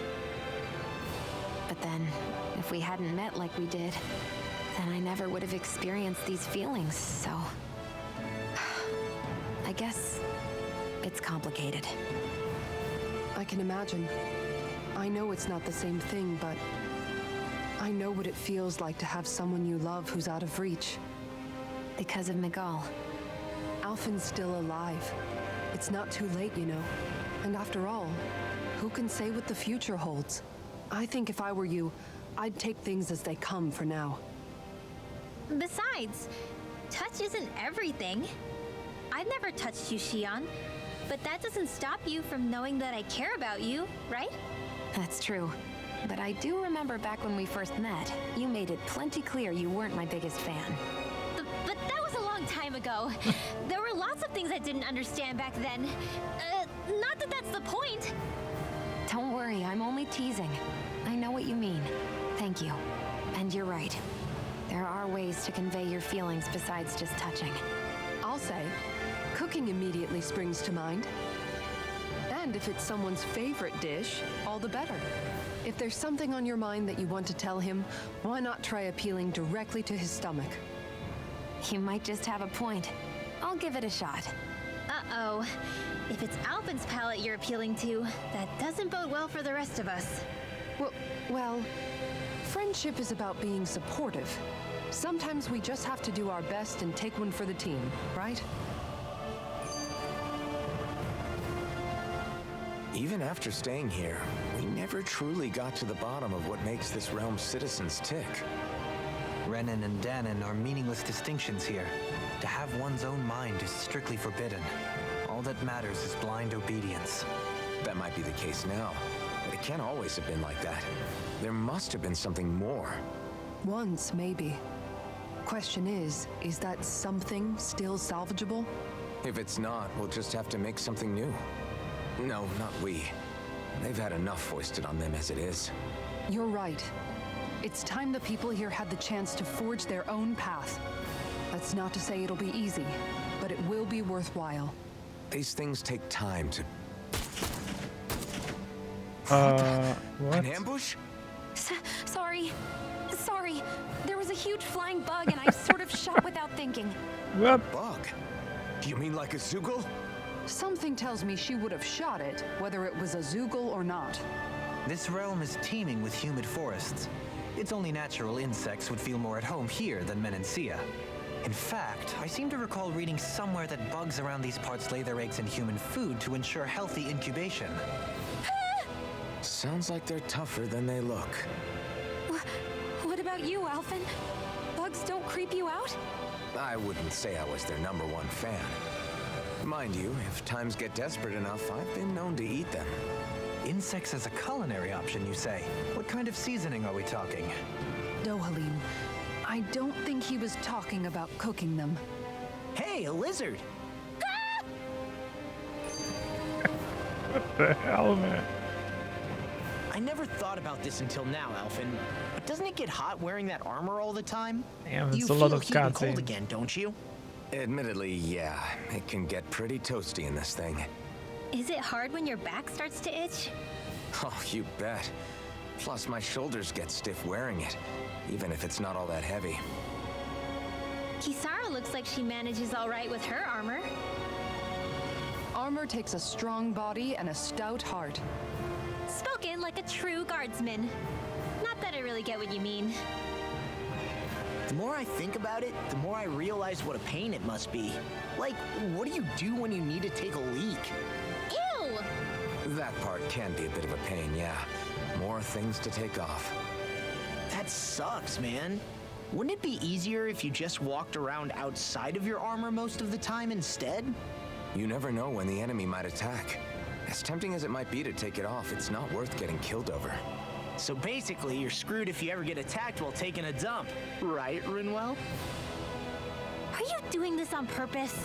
But then, if we hadn't met like we did, then I never would have experienced these feelings, so... I guess it's complicated. I can imagine. I know it's not the same thing, but I know what it feels like to have someone you love who's out of reach. Because of Miguel. Alphen's still alive. It's not too late, you know. And after all, who can say what the future holds? I think if I were you, I'd take things as they come for now. Besides, touch isn't everything. I've never touched you, Shion, but that doesn't stop you from knowing that I care about you, right? That's true. But I do remember back when we first met, you made it plenty clear you weren't my biggest fan. But that was a long time ago. There were lots of things I didn't understand back then. Not that that's the point. Don't worry, I'm only teasing. I know what you mean. Thank you. And you're right. There are ways to convey your feelings besides just touching. I'll say, cooking immediately springs to mind. And if it's someone's favorite dish, all the better. If there's something on your mind that you want to tell him, why not try appealing directly to his stomach? You might just have a point. I'll give it a shot. Uh-oh. If it's Alphen's palate you're appealing to, that doesn't bode well for the rest of us. Well, friendship is about being supportive. Sometimes we just have to do our best and take one for the team, right? Even after staying here, we never truly got to the bottom of what makes this realm's citizens tick. Renan and Danon are meaningless distinctions here. To have one's own mind is strictly forbidden. All that matters is blind obedience. That might be the case now, but it can't always have been like that. There must have been something more. Once, maybe. Question is that something still salvageable? If it's not, we'll just have to make something new. No, not we. They've had enough foisted on them as it is. You're right. It's time the people here had the chance to forge their own path. That's not to say it'll be easy, but it will be worthwhile. These things take time to... What? An ambush? Sorry. There was a huge flying bug and I sort of shot without thinking. What? Bug? You mean like a Zoogle? Something tells me she would have shot it, whether it was a Zoogle or not. This realm is teeming with humid forests. It's only natural insects would feel more at home here than Menancia. In fact, I seem to recall reading somewhere that bugs around these parts lay their eggs in human food to ensure healthy incubation. Sounds like they're tougher than they look. What about you, Alphen? Bugs don't creep you out? I wouldn't say I was their #1 fan. Mind you, if times get desperate enough, I've been known to eat them. Insects as a culinary option, you say? What kind of seasoning are we talking? Dohalim, I don't think he was talking about cooking them. Hey, a lizard! What the hell, man? I never thought about this until now, Alphen. But doesn't it get hot wearing that armor all the time? Damn, You it's a lot feel of heat and cold cutscenes. again, don't you? Admittedly, yeah, it can get pretty toasty in this thing. Is it hard when your back starts to itch? Oh, you bet. Plus, my shoulders get stiff wearing it, even if it's not all that heavy. Kisara looks like she manages all right with her armor. Armor takes a strong body and a stout heart. Spoken like a true guardsman. Not that I really get what you mean. The more I think about it, the more I realize what a pain it must be. Like, what do you do when you need to take a leak? Ew! That part can be a bit of a pain, yeah. More things to take off. That sucks, man. Wouldn't it be easier if you just walked around outside of your armor most of the time instead? You never know when the enemy might attack. As tempting as it might be to take it off, it's not worth getting killed over. So basically, you're screwed if you ever get attacked while taking a dump. Right, Rinwell? Are you doing this on purpose?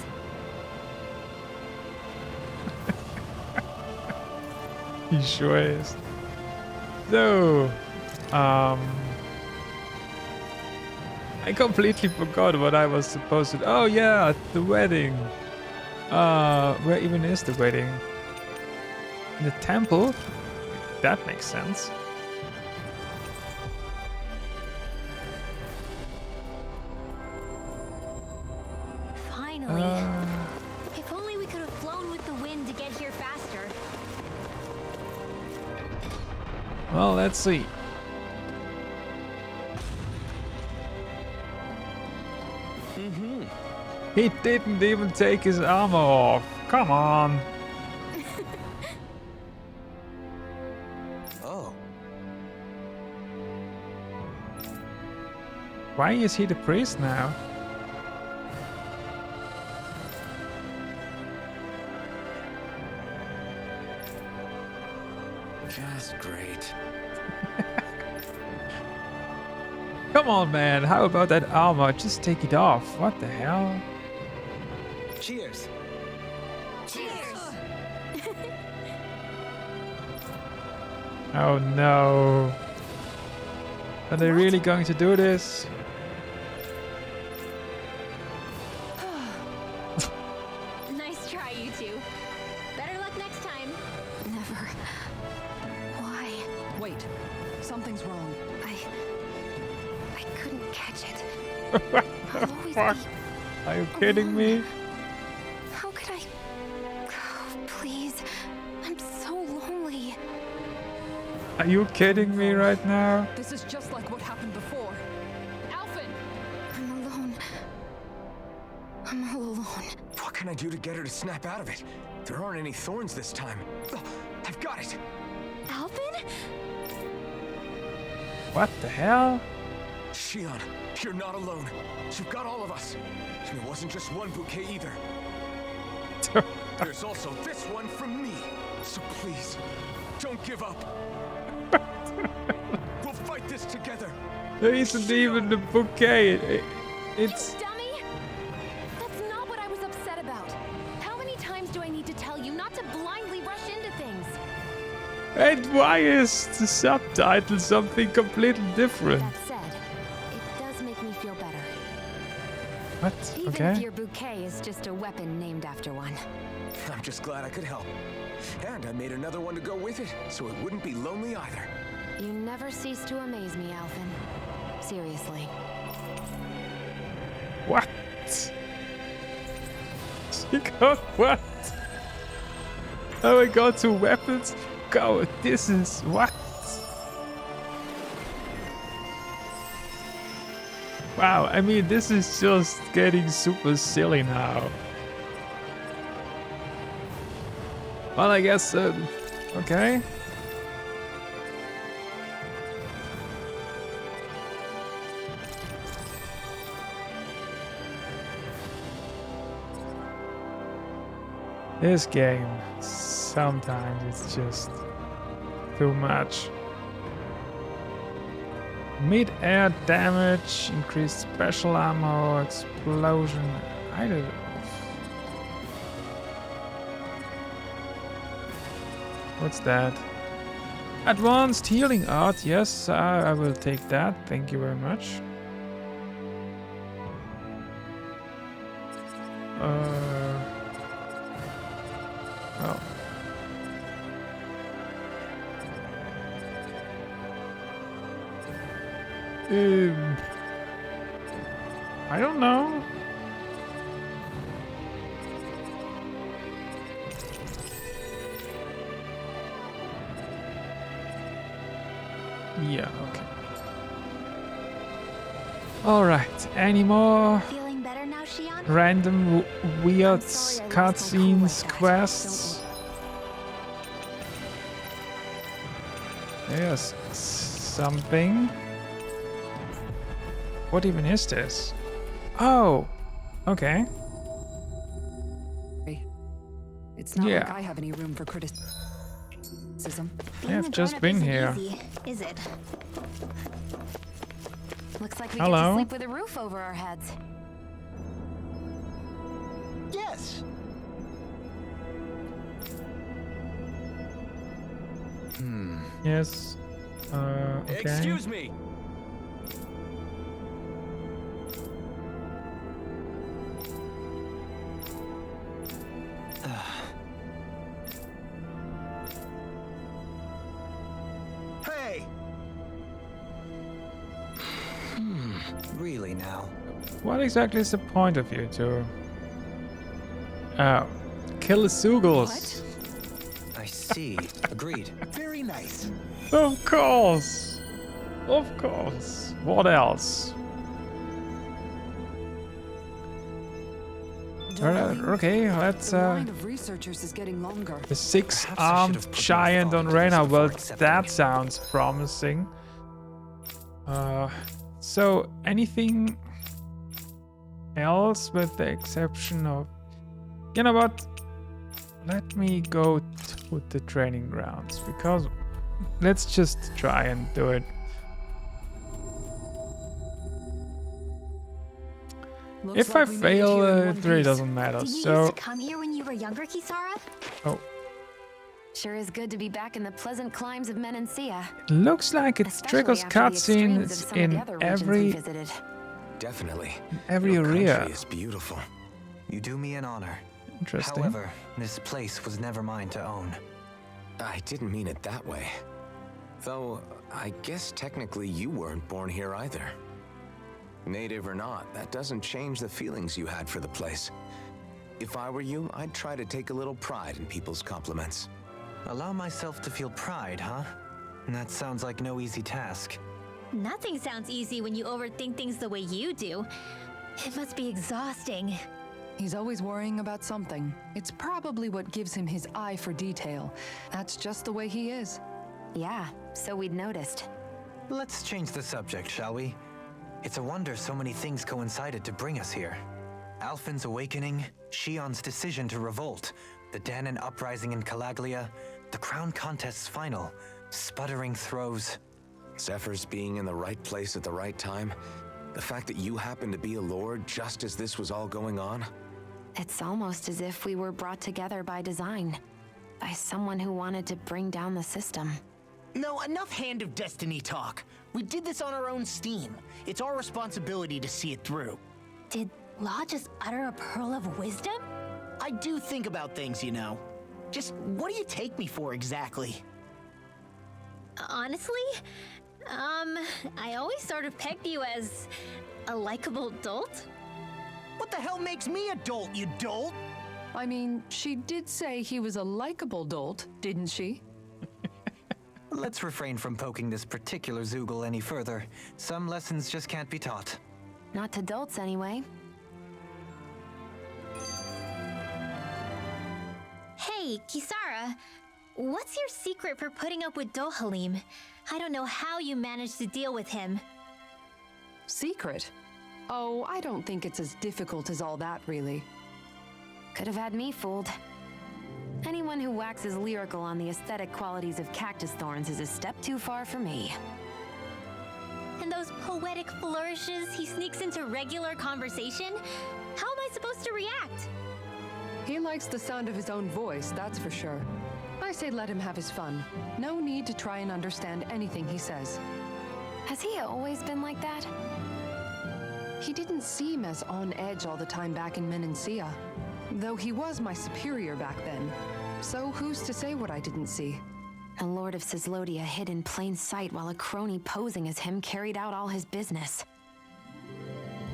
He sure is. So, I completely forgot what I was supposed to. Oh yeah, the wedding. Where even is the wedding? In the temple? That makes sense. Finally. If only we could have flown with the wind to get here faster. Well, let's see. He didn't even take his armor off. Come on. Oh, Why is he the priest now? Just great. Come on, man. How about that armor? Just take it off. What the hell? cheers. Oh no. Are they really going to do this? Nice try, you two. Better luck next time. Never. Why? Wait, something's wrong. I couldn't catch it. What I'll the always fuck? be Are you kidding me? How could I? Oh, please. I'm so lonely. Are you kidding me right now? This is just like what happened before. Alphen! I'm alone. I'm all alone. What can I do to get her to snap out of it? There aren't any thorns this time. Oh, I've got it! Alvin? What the hell? Shion, you're not alone. You've got all of us. And it wasn't just one bouquet either. There's also this one from me. So please, don't give up. We'll fight this together. There isn't even the bouquet. It's... Dummy! That's not what I was upset about. How many times do I need to tell you not to blindly rush into things? And why is the subtitle something completely different? That said, it does make me feel better. What? Even Okay. if your bouquet is just a weapon named after one. I'm just glad I could help. And I made another one to go with it, so it wouldn't be lonely either. You never cease to amaze me, Alphen. Seriously. What? She got what? Oh, I got 2 weapons. Go. This is what? Wow. I mean, this is just getting super silly now. Well, I guess. Okay. This game, sometimes it's just too much. Mid-air damage, increased special ammo, explosion. I don't know. What's that? Advanced healing art. Yes, I will take that. Thank you very much. Oh. I don't know. Yeah, okay. Alright, any more Feeling better now, Xion? random weird sorry I lost my cool cutscenes, like that. quests? There's something. What even is this? Oh, okay. It's not Yeah. like I have any room for criticism. Being I've a just grown-up been isn't here. Easy, is it? Looks like we Hello? get to sleep with a roof over our heads. Yes. Yes. Okay. Excuse me. Hey. Really now? What exactly is the point of you two? Oh, kill the Sugals. I see. Agreed. Very nice. Of course. Of course. What else? Okay, let's The line of researchers is getting longer. the 6-armed Perhaps I should have put more giant thought on into this Reyna. before Well, accepting that it. sounds promising. So anything else with the exception of, you know what? Let me go to the training grounds because let's just try and do it. Looks If I like we made it fail, here in it one really piece. doesn't matter. Did you So, used to come here when you were younger, Kisara? oh, Sure is good to be back in the pleasant climes of Menancia. looks like it Especially triggers after the extremes of cutscenes some of the in other regions we every visited. Definitely. every Your area. country is beautiful. You do me an honor. Interesting. However, this place was never mine to own. I didn't mean it that way. Though, I guess technically you weren't born here either. Native or not, that doesn't change the feelings you had for the place. If I were you, I'd try to take a little pride in people's compliments. Allow myself to feel pride, huh? That sounds like no easy task. Nothing sounds easy when you overthink things the way you do. It must be exhausting. He's always worrying about something. It's probably what gives him his eye for detail. That's just the way he is. Yeah, so we'd noticed. Let's change the subject, shall we? It's a wonder so many things coincided to bring us here. Alphen's awakening, Xion's decision to revolt, the Danon uprising in Calaglia, the Crown Contest's final, sputtering throws. Zephyr's being in the right place at the right time. The fact that you happened to be a lord just as this was all going on. It's almost as if we were brought together by design. By someone who wanted to bring down the system. No, enough Hand of Destiny talk. We did this on our own steam. It's our responsibility to see it through. Did Law just utter a pearl of wisdom? I do think about things, you know. Just what do you take me for exactly? Honestly, I always sort of pegged you as a likable dolt. What the hell makes me a dolt, you dolt? I mean, she did say he was a likable dolt, didn't she? Let's refrain from poking this particular Zoogle any further. Some lessons just can't be taught. Not to dolts, anyway. Hey, Kisara. What's your secret for putting up with Dohalim? I don't know how you managed to deal with him. Secret? Oh, I don't think it's as difficult as all that, really. Could have had me fooled. Anyone who waxes lyrical on the aesthetic qualities of cactus thorns is a step too far for me. And those poetic flourishes he sneaks into regular conversation? How am I supposed to react? He likes the sound of his own voice, that's for sure. I say let him have his fun. No need to try and understand anything he says. Has he always been like that? He didn't seem as on edge all the time back in Menancia. Though he was my superior back then. So who's to say what I didn't see? The Lord of Cislodia hid in plain sight while a crony posing as him carried out all his business.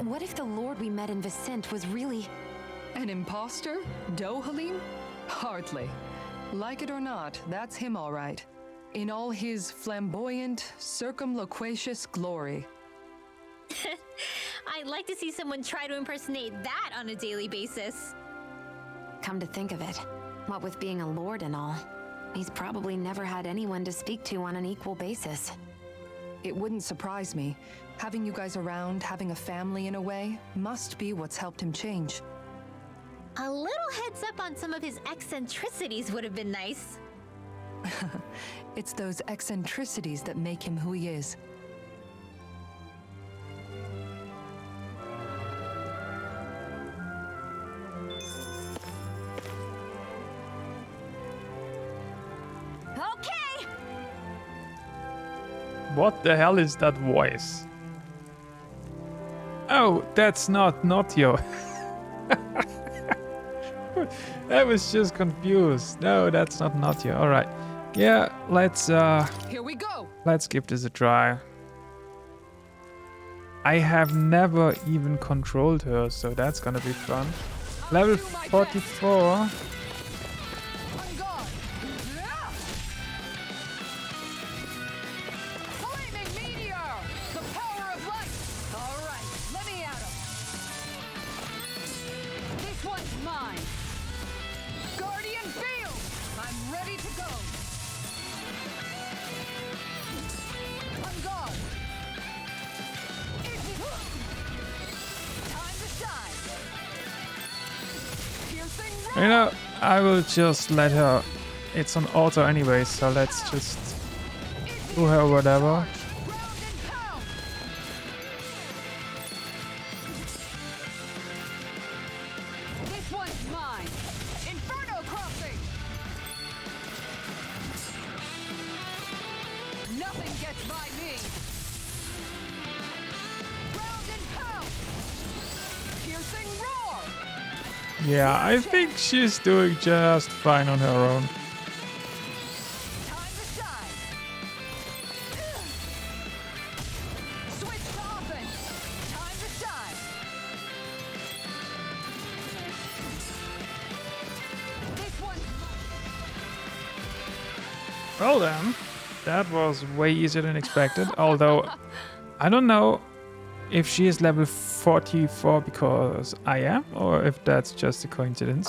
What if the Lord we met in Vicente was really... An imposter? Dohalim? Hardly. Like it or not, that's him all right. In all his flamboyant, circumloquacious glory. I'd like to see someone try to impersonate that on a daily basis. Come to think of it, what with being a lord and all, he's probably never had anyone to speak to on an equal basis. It wouldn't surprise me. Having you guys around, having a family in a way, must be what's helped him change. A little heads up on some of his eccentricities would have been nice. It's those eccentricities that make him who he is. Okay! What the hell is that voice? Oh, that's not Notio. I was just confused. No, that's not Notio. All right. Yeah, let's Here we go. let's give this a try. I have never even controlled her, so that's gonna be fun. Level 44. Flaming meteor! The power of light! All right, let me at him. This one's mine. Guardian field! I'm ready to go. On guard. Time to shine. Piercing You know, I will just let her. It's on auto anyway, so let's just do her whatever. round and pound. This one's mine. Inferno crossing. Nothing gets by me. Round and pound. Piercing roar. Yeah, I think she's doing just fine on her own. Time to shine. Switch to offense. Time to shine. This one's Well then, that was way easier than expected. Although, I don't know if she is level 44 because I am, or if that's just a coincidence.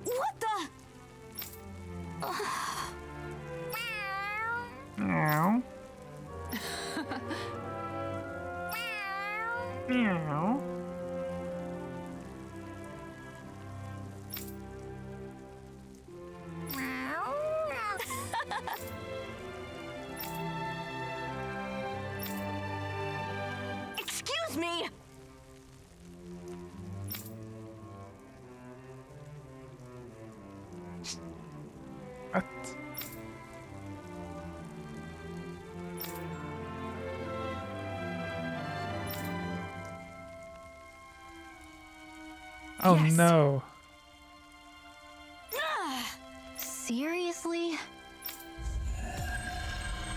What the? Meow. Meow. Excuse me! What? Oh Yes. no. Seriously?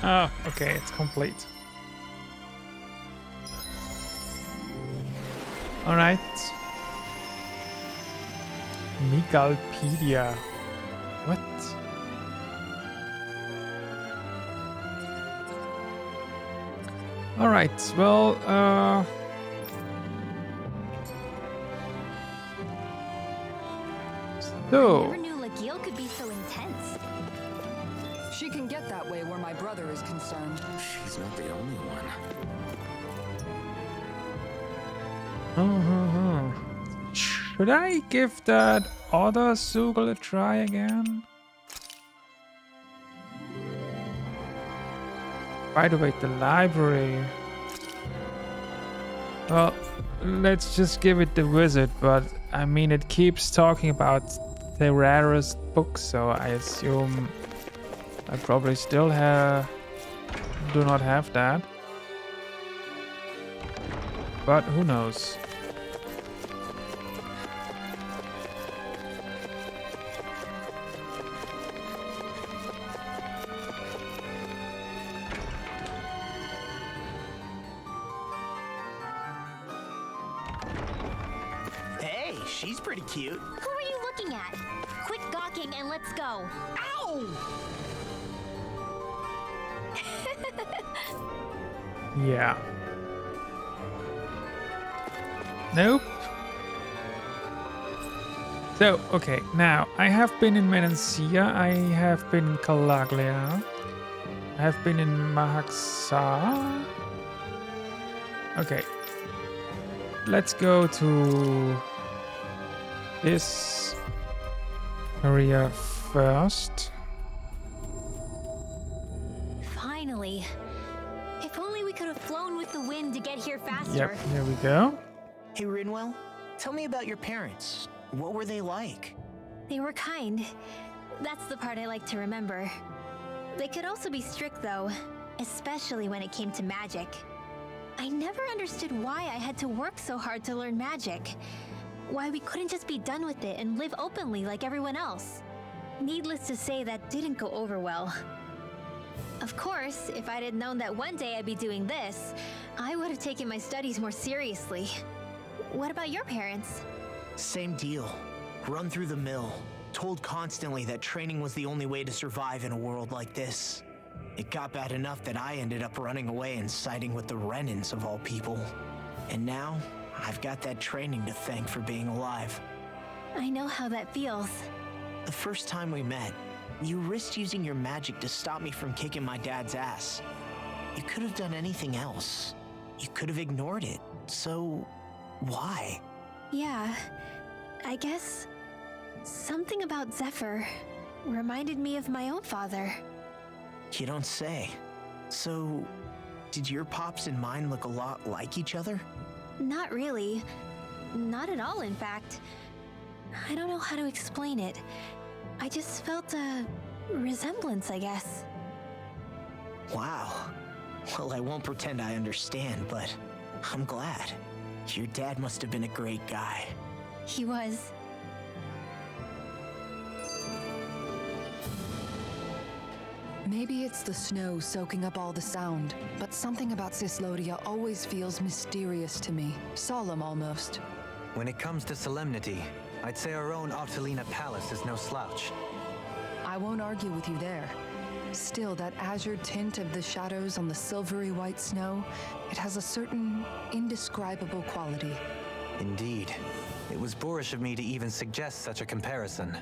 Oh, okay, it's complete. Alright. Megalpedia. What? Alright, well, I so, never knew Lagiel could be so intense. She can get that way where my brother is concerned. She's not the only one. should I give that other Zoogle a try again? By the way, the library. Well, let's just give it the wizard, but I mean, it keeps talking about the rarest book, so I assume I probably still do not have that. But who knows? Hey, she's pretty cute. Who are you looking at? Quit gawking and let's go. Ow! Yeah. Nope. So, okay, now, I have been in Menancia, I have been in Calaglia, I have been in Mahaxa. Okay. Let's go to this area first. Finally. If only we could have flown with the wind to get here faster. Yep, here we go. Hey, Rinwell, tell me about your parents. What were they like? They were kind. That's the part I like to remember. They could also be strict though, especially when it came to magic. I never understood why I had to work so hard to learn magic. Why we couldn't just be done with it and live openly like everyone else. Needless to say, that didn't go over well. Of course, if I'd had known that one day I'd be doing this, I would have taken my studies more seriously. What about your parents? Same deal. Run through the mill. Told constantly that training was the only way to survive in a world like this. It got bad enough that I ended up running away and siding with the Renans of all people. And now, I've got that training to thank for being alive. I know how that feels. The first time we met, you risked using your magic to stop me from kicking my dad's ass. You could have done anything else. You could have ignored it. So, why? Yeah, I guess something about Zephyr reminded me of my own father. You don't say. So, did your pops and mine look a lot like each other? Not really. Not at all, in fact. I don't know how to explain it. I just felt a resemblance, I guess. Wow. Well, I won't pretend I understand, but I'm glad. Your dad must have been a great guy. He was. Maybe it's the snow soaking up all the sound, but something about Cyslodia always feels mysterious to me. Solemn almost. When it comes to solemnity, I'd say our own Octalina Palace is no slouch. I won't argue with you there. Still, that azure tint of the shadows on the silvery white snow, it has a certain indescribable quality. Indeed. It was boorish of me to even suggest such a comparison.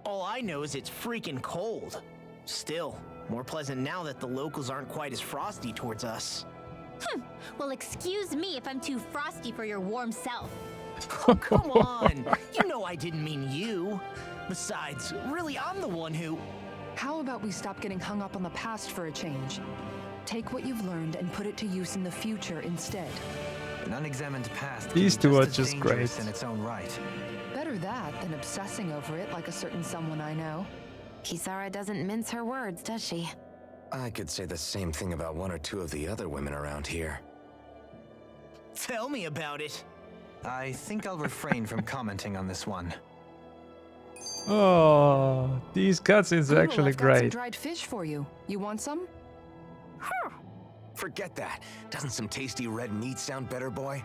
All I know is it's freaking cold. Still, more pleasant now that the locals aren't quite as frosty towards us. Well, excuse me if I'm too frosty for your warm self. Oh, come on! You know I didn't mean you. Besides, really, I'm the one who... How about we stop getting hung up on the past for a change? Take what you've learned and put it to use in the future instead. An unexamined past These can be two are as just dangerous great. in its own right. Better that than obsessing over it like a certain someone I know. Kisara doesn't mince her words, does she? I could say the same thing about one or two of the other women around here. Tell me about it. I think I'll refrain from commenting on this one. Oh, these cutscenes are Cool, actually I've got some great. dried fish for you. You want some? Forget that. Doesn't some tasty red meat sound better, boy?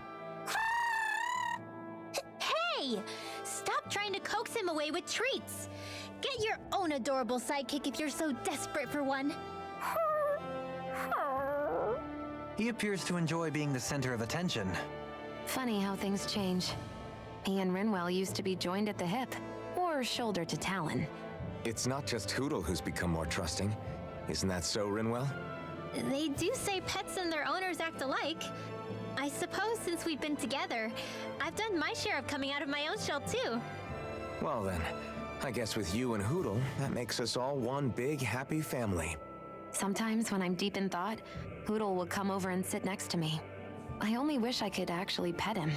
Hey! Stop trying to coax him away with treats! Get your own adorable sidekick if you're so desperate for one. He appears to enjoy being the center of attention. Funny how things change. He and Rinwell used to be joined at the hip, or shoulder to talon. It's not just Hootle who's become more trusting. Isn't that so, Rinwell? They do say pets and their owners act alike. I suppose since we've been together, I've done my share of coming out of my own shell too. Well then, I guess with you and Hootle, that makes us all one big happy family. Sometimes when I'm deep in thought, Hootle will come over and sit next to me. I only wish I could actually pet him.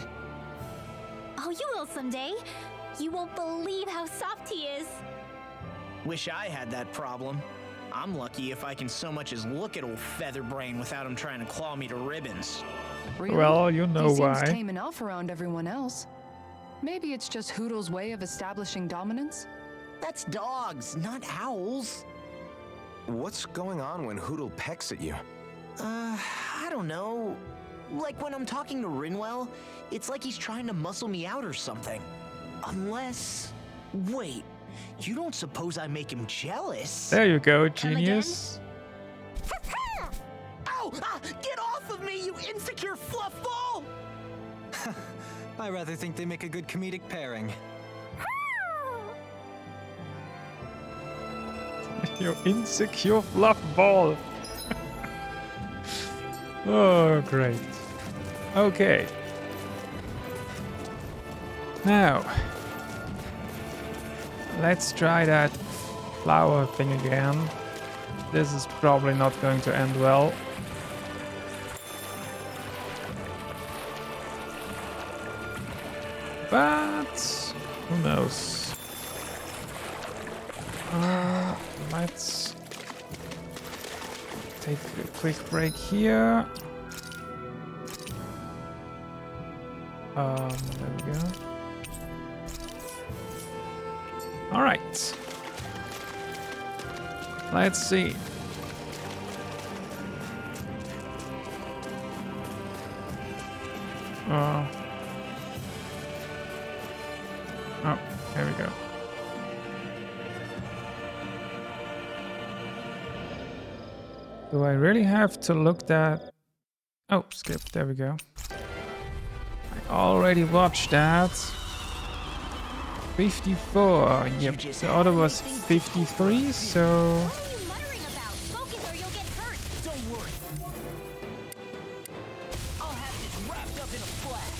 Oh, you will someday. You won't believe how soft he is. Wish I had that problem. I'm lucky if I can so much as look at old Featherbrain without him trying to claw me to ribbons. Really? Well, you know he seems why. tame enough around everyone else. Maybe it's just Hootle's way of establishing dominance? That's dogs, not owls. What's going on when Hootle pecks at you? I don't know. Like when I'm talking to Rinwell, it's like he's trying to muscle me out or something. Unless... Wait, you don't suppose I make him jealous? There you go, Come genius. Ow! Get off of me, you insecure fluffball! I rather think they make a good comedic pairing. You insecure fluff ball. Oh, great. Okay. Now, let's try that flower thing again. This is probably not going to end well. But who knows? Let's take a quick break here. There we go. All right. Let's see. Oh, here we go. Do I really have to look that? Oh, skip. There we go. I already watched that. 54. Yep. The other was 53, so... What are you muttering about? Focus or you'll get hurt. Don't worry. I'll have this wrapped up in a flash.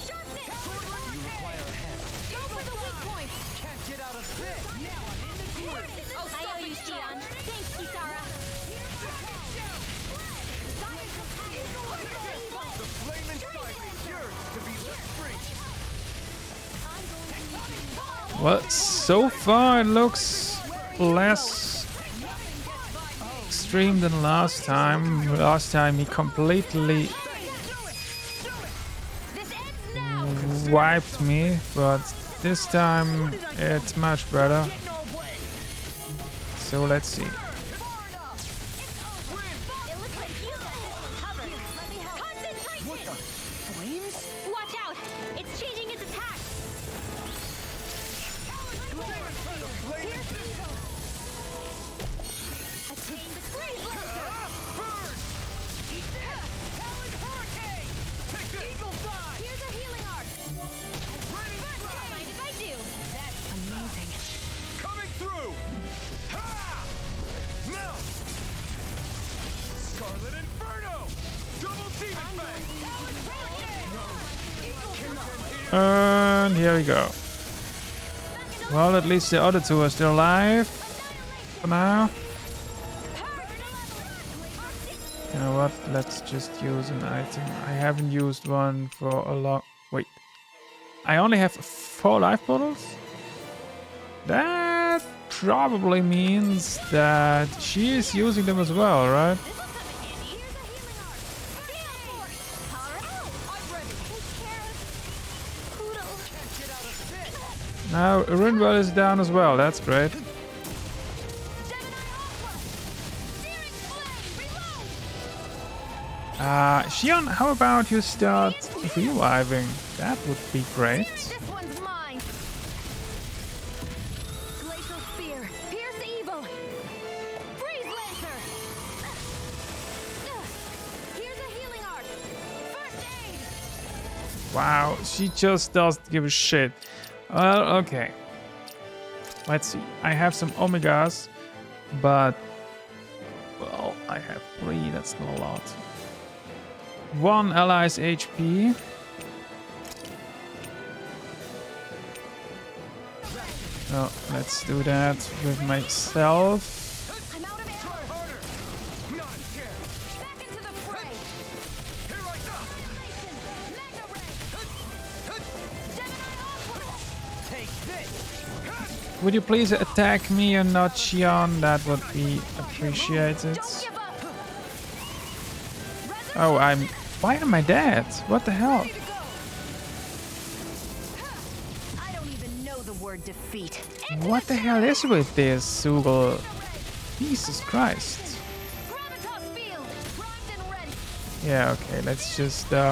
Sharpness! You require a hand. Go for the weak point! Can't get out of bed. Now I'm in the groove. I owe you, Shion. Thanks, Kisara. The flaming sight is yours to be set free. Well, so far it looks less extreme than last time. Last time he completely wiped me, but this time it's much better. So let's see. Watch out! It's changing its attack! Attain the Freeze Blaster! Here's a healing arc! Mind if I do? That's amazing. Coming through! Ha! Now! Scarlet Inferno! Double Demon Fang! And here we go. Well, at least the other two are still alive for now. You know what? Let's just use an item. I haven't used one for a long... Wait. I only have 4 life bottles? That probably means that she is using them as well, right? Now, Rinwell is down as well. That's great. Shion, how about you start reviving? That would be great. Astral Spear! Pierce Evil! Freeze Lancer! Here's a healing art! First aid! Wow, she just doesn't give a shit. Well, okay. Let's see. I have some Omegas, but... Well, I have 3, that's not a lot. 1 ally's HP. So let's do that with myself. I'm out of ammo! Not again. Back into the fray! Here I go. Mega Ray! Gemini Aqua! Take this. Would you please attack me and not Xion? That would be appreciated. Don't give up! Oh, why am I dead? What the hell? Ready to go! I don't even know the word defeat. What the hell is with this, Sugel? Jesus Christ. Gravitas Field! Primed and ready! Yeah, okay, let's just, It's time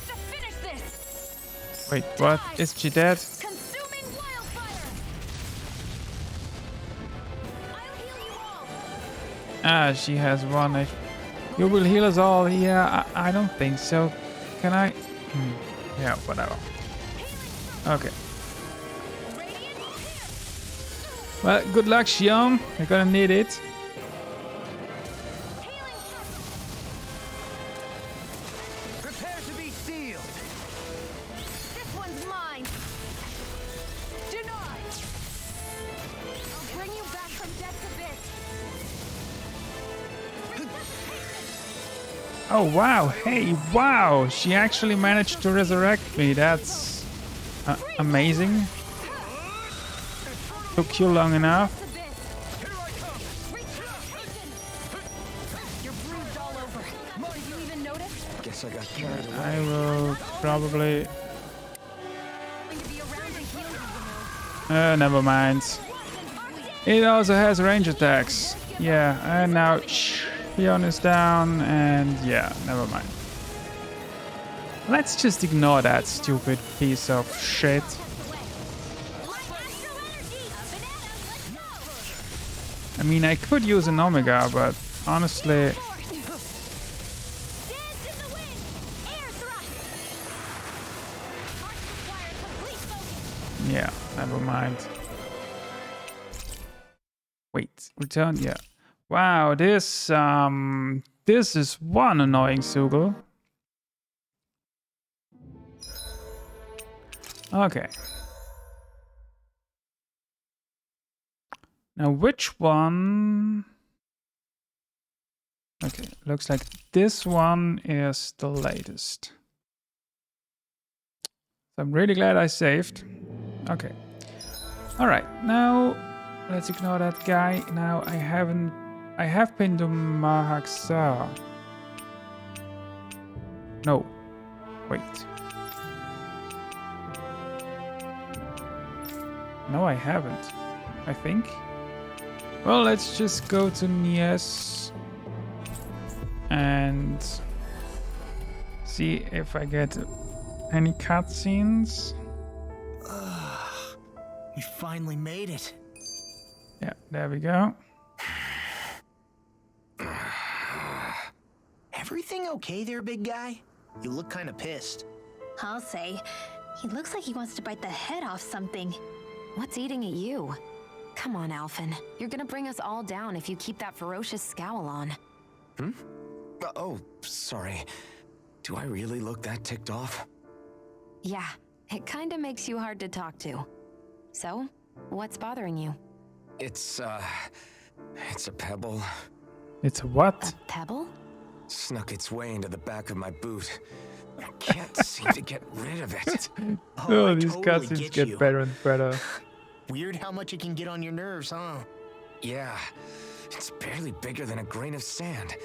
to finish this! Wait, what? Is she dead? Consuming wildfire! I'll heal you all! Ah, she has 1 HP. You will heal us all? Yeah, I don't think so. Can I? Yeah, whatever. Okay. Well, good luck, Xion. You're gonna need it. Prepare to be sealed. This one's mine! Denied. I'll bring you back from death's abyss! Oh, wow. Hey, wow. She actually managed to resurrect me. That's amazing. Took you long enough. Here I come. You're bruised all over. Did you even notice? Guess I got carried away. I will probably... Going to be around to heal you, you know. Never mind. It also has range attacks. Yeah, and now Xion is down, and yeah, never mind. Let's just ignore that stupid piece of shit. I mean, I could use an Omega, but honestly... Yeah, never mind. Wait, return, yeah. Wow, this is one annoying Sugel. Okay. Now which one? Okay, looks like this one is the latest. So I'm really glad I saved. Okay. Alright, now let's ignore that guy. Now I have been to Mahaksa. No. Wait. No, I haven't. I think. Well, let's just go to Nies and see if I get any cutscenes. We finally made it. Yeah, there we go. Everything okay there, big guy? You look kind of pissed. I'll say. He looks like he wants to bite the head off something. What's eating at you? Come on, Alphen. You're gonna bring us all down if you keep that ferocious scowl on. Oh, sorry. Do I really look that ticked off? Yeah, it kinda makes you hard to talk to. So, what's bothering you? It's a pebble. It's a what? A pebble? Snuck its way into the back of my boot. I can't seem to get rid of it. Oh, I these totally cutscenes get you. better and better. Weird how much it can get on your nerves, huh? Yeah, it's barely bigger than a grain of sand.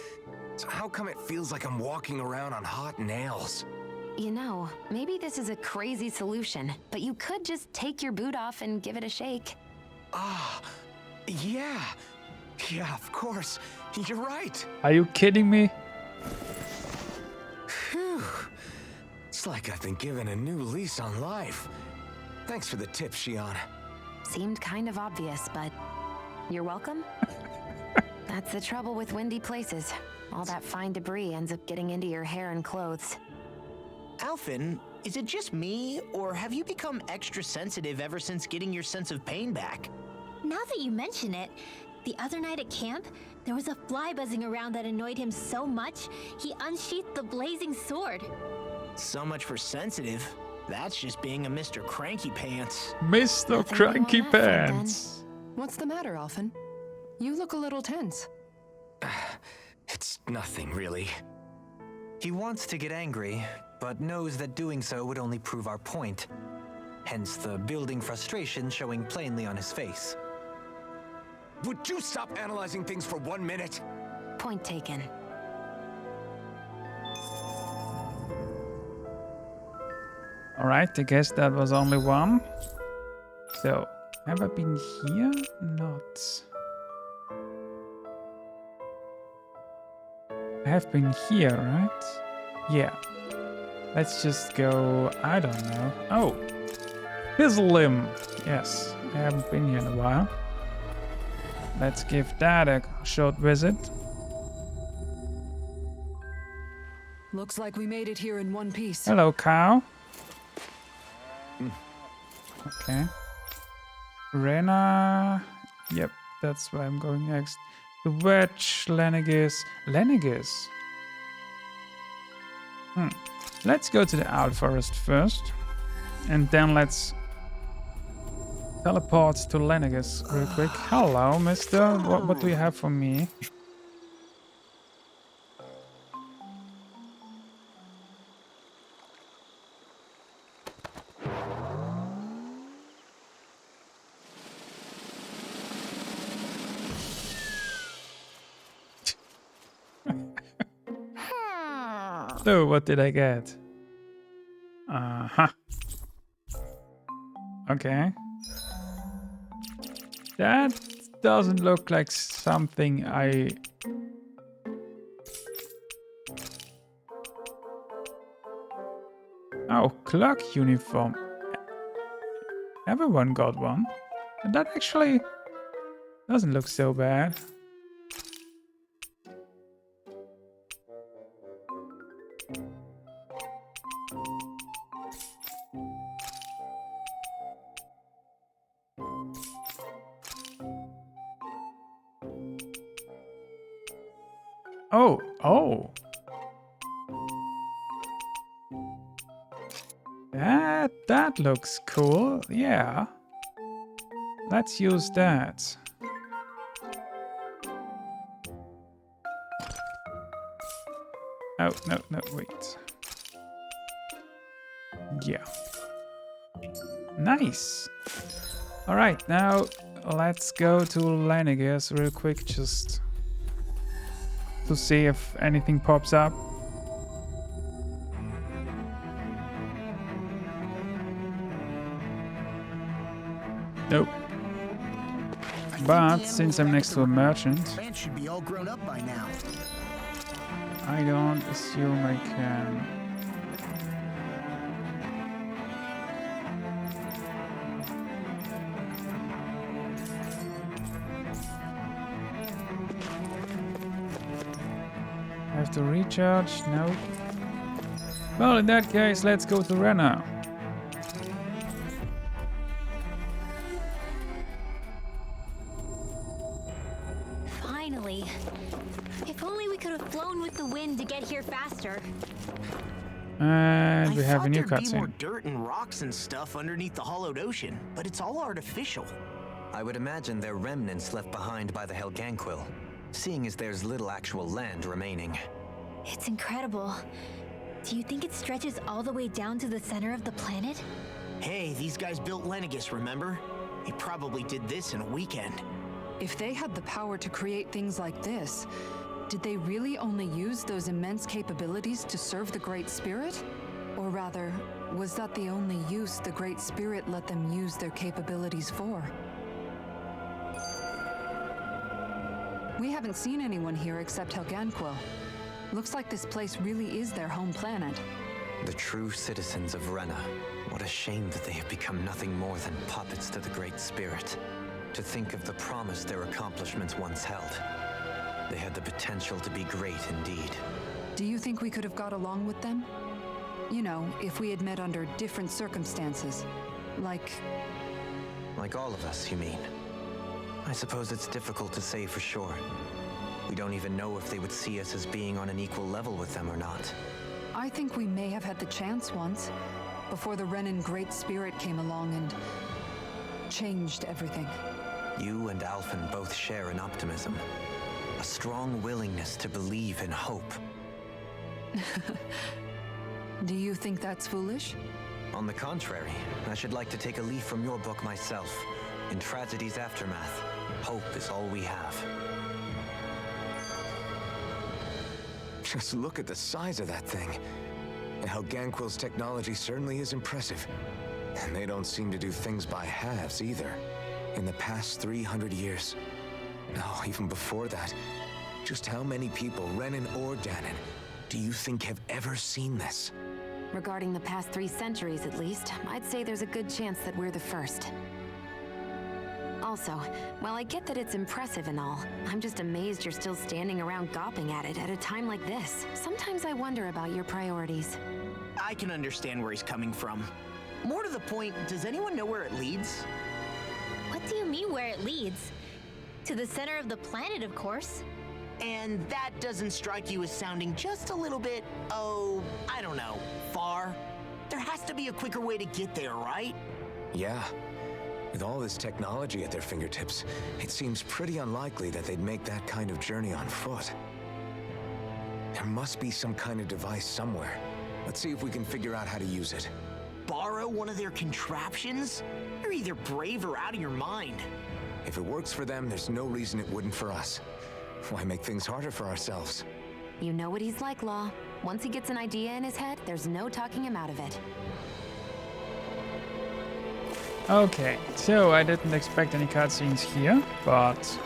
So how come it feels like I'm walking around on hot nails? You know, maybe this is a crazy solution, but you could just take your boot off and give it a shake. Ah, yeah. Yeah, of course. You're right. Are you kidding me? Phew. It's like I've been given a new lease on life. Thanks for the tip, Xion. Seemed kind of obvious, but you're welcome? That's the trouble with windy places. All that fine debris ends up getting into your hair and clothes. Alphen, is it just me, or have you become extra sensitive ever since getting your sense of pain back? Now that you mention it, the other night at camp, there was a fly buzzing around that annoyed him so much, he unsheathed the blazing sword. So much for sensitive. That's just being a Mr. Cranky Pants. Mr. Nothing Cranky new on that front, Pants. What's the matter, Alphen? You look a little tense. It's nothing, really. He wants to get angry, but knows that doing so would only prove our point. Hence the building frustration showing plainly on his face. Would you stop analyzing things for 1 minute? Point taken. Alright, I guess that was only one. So, have I been here? Not. I have been here, right? Yeah. Let's just go, I don't know. Oh! Fizzlim! Yes, I haven't been here in a while. Let's give that a short visit. Looks like we made it here in one piece. Hello, cow. Okay. Rena. Yep, that's where I'm going next. The Wedge, Lenegis. Lenegis? Let's go to the Owl Forest first. And then let's teleport to Lenegis real quick. Hello, mister. What do you have for me? So, what did I get? Uh-huh. Okay. That doesn't look like something I... Oh, clerk uniform. Everyone got one. And that actually doesn't look so bad. Oh. That looks cool. Yeah. Let's use that. Oh, no, wait. Yeah. Nice. All right, now let's go to Lenegis real quick, just to see if anything pops up. Nope. But since I'm next to a merchant, Pants should be all grown up by now. I don't assume I can. I have to recharge? No. Well, in that case, let's go to Rena. Finally. If only we could have flown with the wind to get here faster. And we have a new there'd be more cutscene. dirt and rocks and stuff underneath the hollowed ocean, but it's all artificial. I would imagine they're remnants left behind by the Helganquil, seeing as there's little actual land remaining. It's incredible. Do you think it stretches all the way down to the center of the planet? Hey, these guys built Lenegis, remember? They probably did this in a weekend. If they had the power to create things like this, did they really only use those immense capabilities to serve the Great Spirit? Or rather, was that the only use the Great Spirit let them use their capabilities for? We haven't seen anyone here except Helganquil. Looks like this place really is their home planet. The true citizens of Rena. What a shame that they have become nothing more than puppets to the Great Spirit. To think of the promise their accomplishments once held. They had the potential to be great indeed. Do you think we could have got along with them? You know, if we had met under different circumstances. Like all of us, you mean? I suppose it's difficult to say for sure. We don't even know if they would see us as being on an equal level with them or not. I think we may have had the chance once, before the Renan Great Spirit came along and changed everything. You and Alphen both share an optimism. A strong willingness to believe in hope. Do you think that's foolish? On the contrary, I should like to take a leaf from your book myself. In tragedy's aftermath, hope is all we have. Just look at the size of that thing. Helganquil's technology certainly is impressive. And they don't seem to do things by halves either. In the past 300 years. No, even before that. Just how many people, Renan or Dahnan, do you think have ever seen this? Regarding the past 3 centuries at least, I'd say there's a good chance that we're the first. Also, while I get that it's impressive and all, I'm just amazed you're still standing around gawping at it at a time like this. Sometimes I wonder about your priorities. I can understand where he's coming from. More to the point, does anyone know where it leads? What do you mean where it leads? To the center of the planet, of course. And that doesn't strike you as sounding just a little bit, oh, I don't know, far? There has to be a quicker way to get there, right? Yeah. With all this technology at their fingertips, it seems pretty unlikely that they'd make that kind of journey on foot. There must be some kind of device somewhere. Let's see if we can figure out how to use it. Borrow one of their contraptions? You're either brave or out of your mind. If it works for them, there's no reason it wouldn't for us. Why make things harder for ourselves? You know what he's like, Law. Once he gets an idea in his head, there's no talking him out of it. Okay, so I didn't expect any cutscenes here, but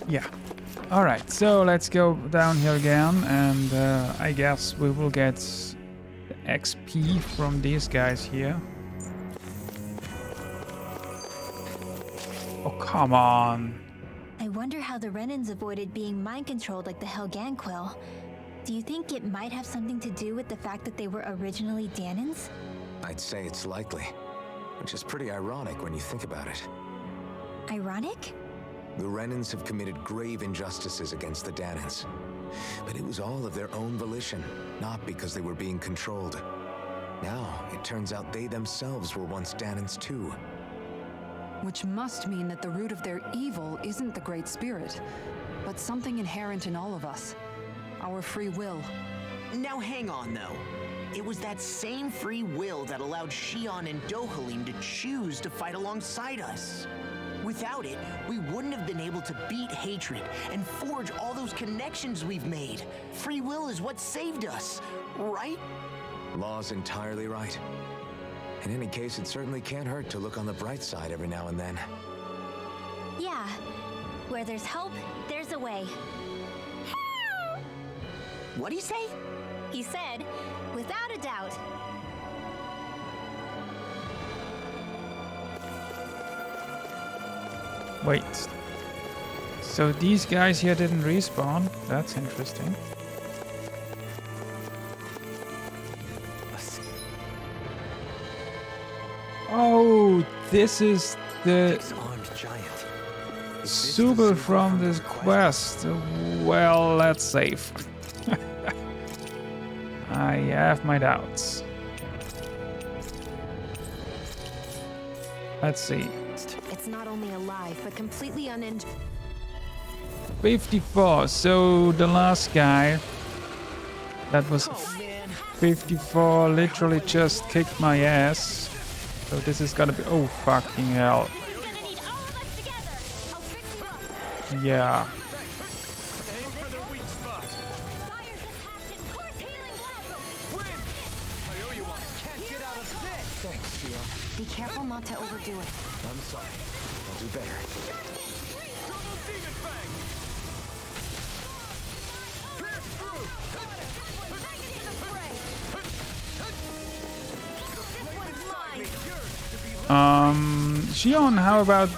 yeah. Alright, so let's go down here again, and I guess we will get XP from these guys here. Oh, come on. I wonder how the Renans avoided being mind-controlled like the Helganquil. Do you think it might have something to do with the fact that they were originally Dahnans? I'd say it's likely, which is pretty ironic when you think about it. Ironic? The Renans have committed grave injustices against the Dahnans. But it was all of their own volition, not because they were being controlled. Now, it turns out they themselves were once Dahnans too. Which must mean that the root of their evil isn't the Great Spirit, but something inherent in all of us. Our free will. Now hang on, though. It was that same free will that allowed Xion and Dohalim to choose to fight alongside us. Without it, we wouldn't have been able to beat hatred and forge all those connections we've made. Free will is what saved us, right? Law's entirely right. In any case, it certainly can't hurt to look on the bright side every now and then. Yeah. Where there's hope, there's a way. What'd he say? He said, without a doubt. Wait. So these guys here didn't respawn? That's interesting. Oh, this is the Six-armed giant. Subal from this quest. Well, let's save. I have my doubts. Let's see. It's not only alive, but completely uninjured. 54. So the last guy that was 54 literally just kicked my ass. So this is gonna be, oh fucking hell. Yeah. Be careful not to overdo it. I'm sorry. I'll do better. Turbo Demon Fang! Pierce through! Xion, how about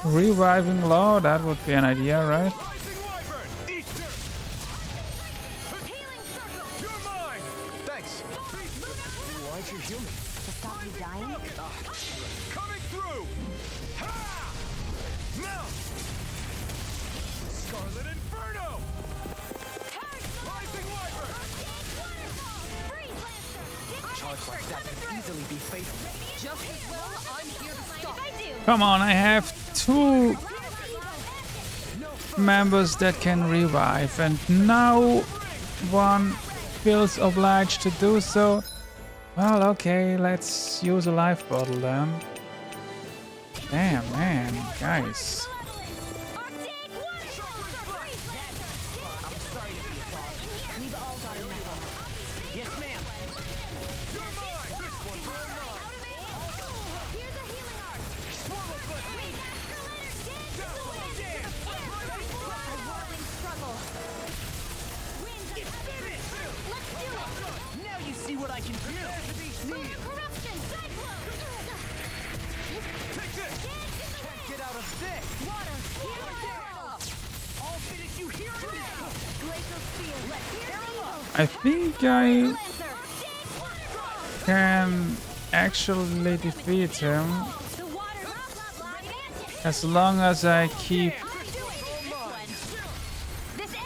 reviving Law? That would be an idea, right? Thanks. Why'd you heal me? To stop you dying? Coming through! Ha! Now! Scarlet Inferno! Rising Wyvern! Charge like that could easily be fatal. Just as well, I'm here to stop. Come on, I have 2 members that can revive, and now one feels obliged to do so. Well, okay, let's use a life bottle then. Damn, man, guys. Yes, ma'am. Now you see what I can do. Can't get out of this. I'll finish you here and now. I think I can actually defeat him as long as I keep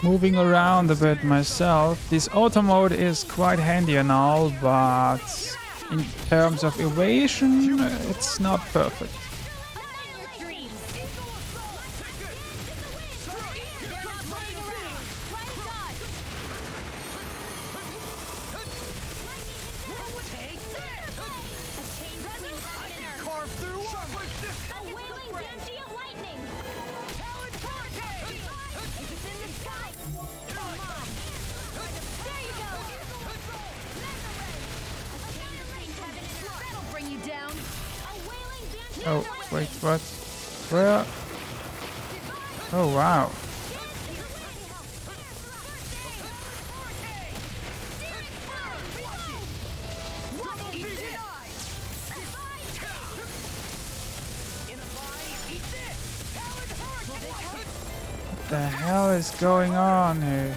moving around a bit myself. This auto mode is quite handy and all, but in terms of evasion, it's not perfect. Oh, wait, what? Where? Oh, wow. What the hell is going on here?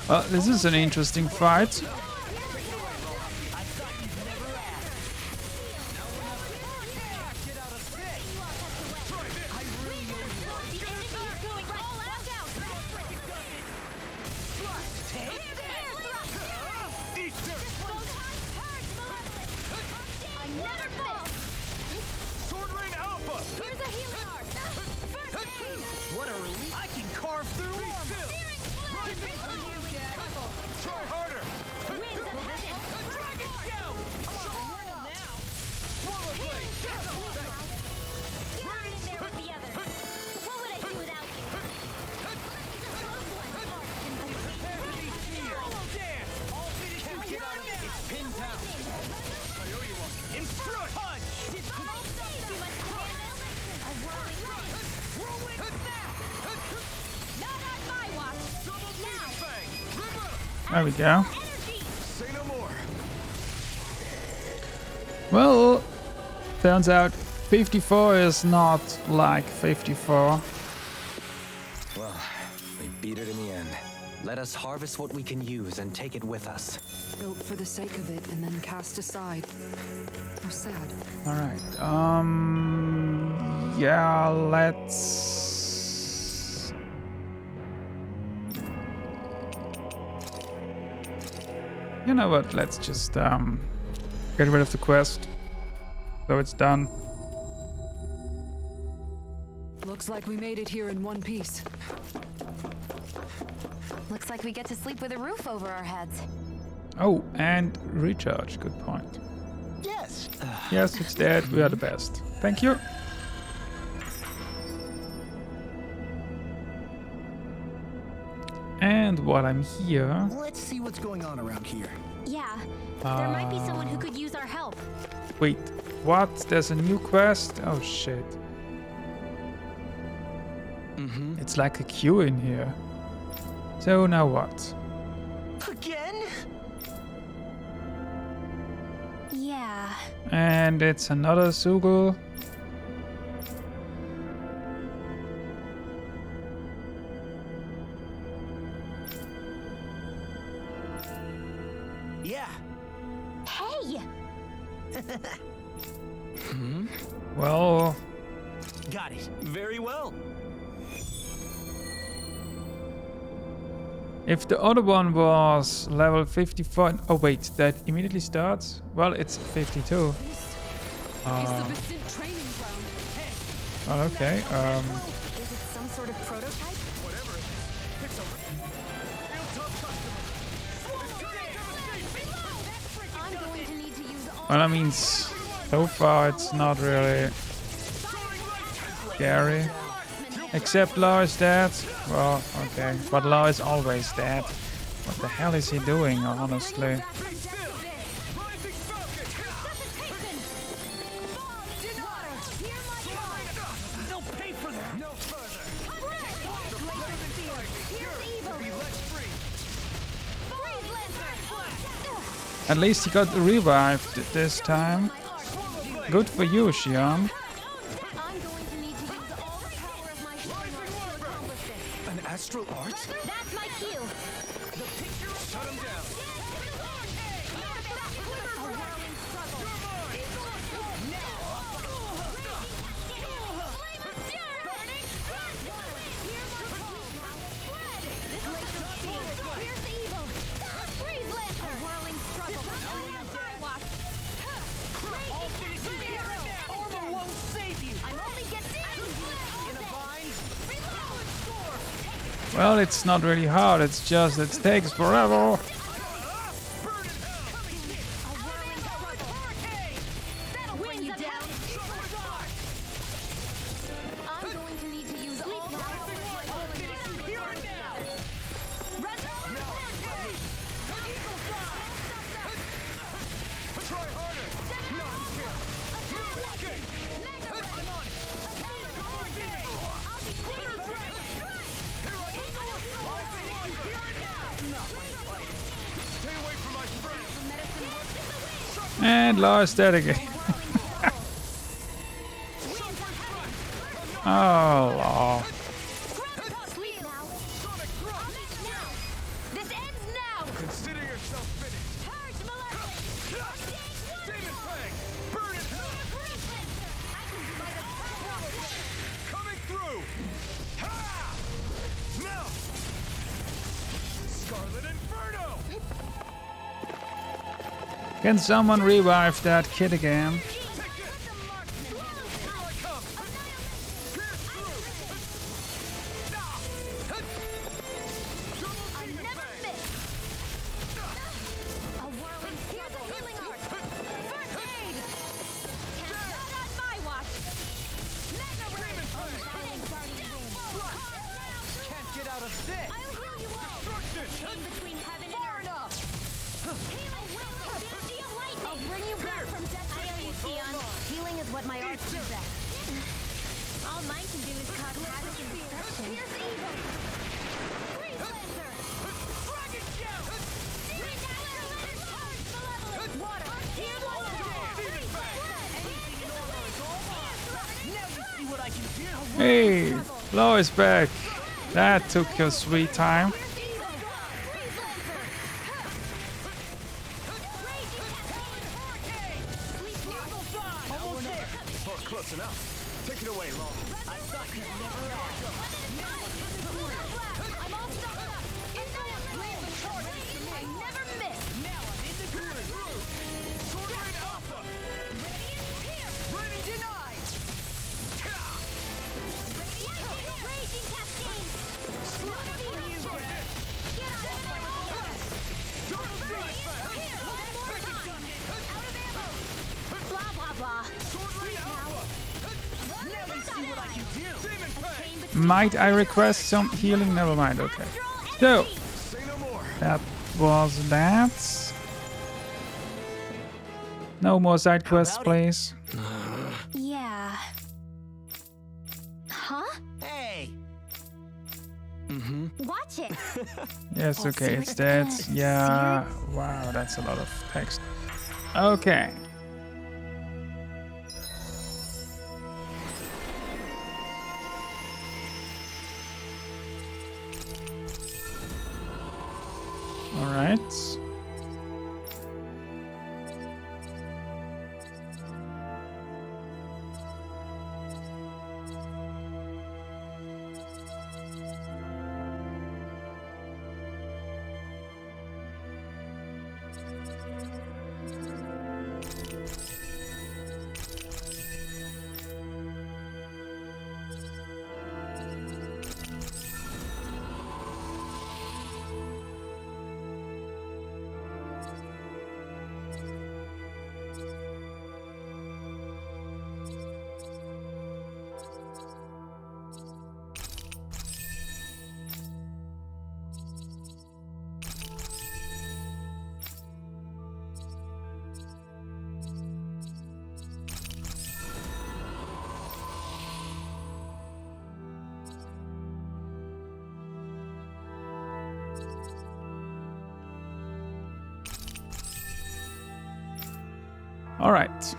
Well, this is an interesting fight. What a relief. I can carve through armor. Try harder. Dragon Shout. Swallow Blade. I'll finish you. Get out of it. It's pinned down. I owe you one. In front. Punch. Rolling snap. Not on my watch. There we go. Say no more. Well, turns out 54 is not like 54. Well, we beat it in the end. Let us harvest what we can use and take it with us. Built for the sake of it and then cast aside. How sad. All right. Yeah, let's. You know what? Let's just get rid of the quest, so it's done. Looks like we made it here in one piece. Looks like we get to sleep with a roof over our heads. Oh, and recharge. Good point. Yes. Yes, it's dead. We are the best. Thank you. And while I'm here... Let's see what's going on around here. Yeah, there might be someone who could use our help. Wait, what? There's a new quest? Oh shit. It's like a queue in here. So now what? Again? Yeah. And it's another Zoogle. Yeah. Hey! Well, Got it. Very well. if the other one was level 54... Oh wait, that immediately starts? Well, it's 52. Is the Vicent training ground. Well, okay. Is it some sort of prototype? I'm going to need to use all Well, I mean, so far it's not really scary. Except Law is dead. Well, okay. But Law is always dead. What the hell is he doing, honestly? They'll pay for that. No further. At least he got revived this time. Good for you, Xion. I'm going to need to use all the power of my healing arts to accomplish this. An astral art? That's my cue. Shut him down. Armor won't save you. I'm only getting In a bind. Well, it's not really hard. It's just it takes forever. That'll bring you down. I'm going to need to use all the power of my healing arts to accomplish this. Try harder. Stay away from my friend. And Law is dead again. Oh, Law. Sleep now. This ends now. Consider yourself finished. Purge Maleficent. Demon Fang! Burn in hell! Coming through! Ha! Now! Scarlet Inferno! Can someone revive that kid again? Take this! Here I come! Pierce through! Double I Demon never Fang! miss. A whirling here's a healing art. First aid. Can't not on my watch. Mega Ray. Shining Guardian Wind. Can't get out of this. I'll heal you all. Destruction! In between heaven and earth. Healing will ability of lightning. I'll bring you back from death. I owe you, Xion. Healing is what my art do best. All mine can do is cause havoc and destruction. Here's evil. Freeze Lancer. Dragon Gem! Freeze Lancer. Purge Malevolent. Water. Heal Demon Fang! Anything in order is all mine. Now you see what I can do. Hey, Law is back. That took your sweet time. Almost there. Oh, close enough. Take it away, Law. I thought you'd never ask. I'm all stocked up. I never miss. Now I'm in the groove. Sword Alpha! Ready denied. Raging Cascade. Get out of my way. Dark Demon Fang! Out of ammo. Might I request some healing? Never mind, okay. So, that was that. No more side quests, please. Yeah. Huh? Hey! Watch it! Yes, okay, it's that. Yeah, wow, that's a lot of text. Okay. All right. All right.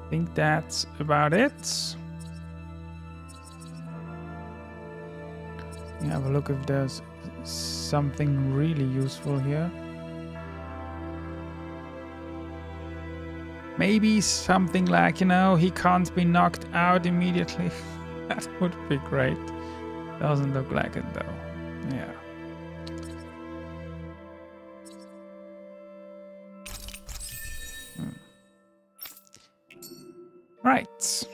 I think that's about it. Have a look if there's something really useful here. Maybe something like, you know, he can't be knocked out immediately. That would be great. Doesn't look like it though. Yeah. Right.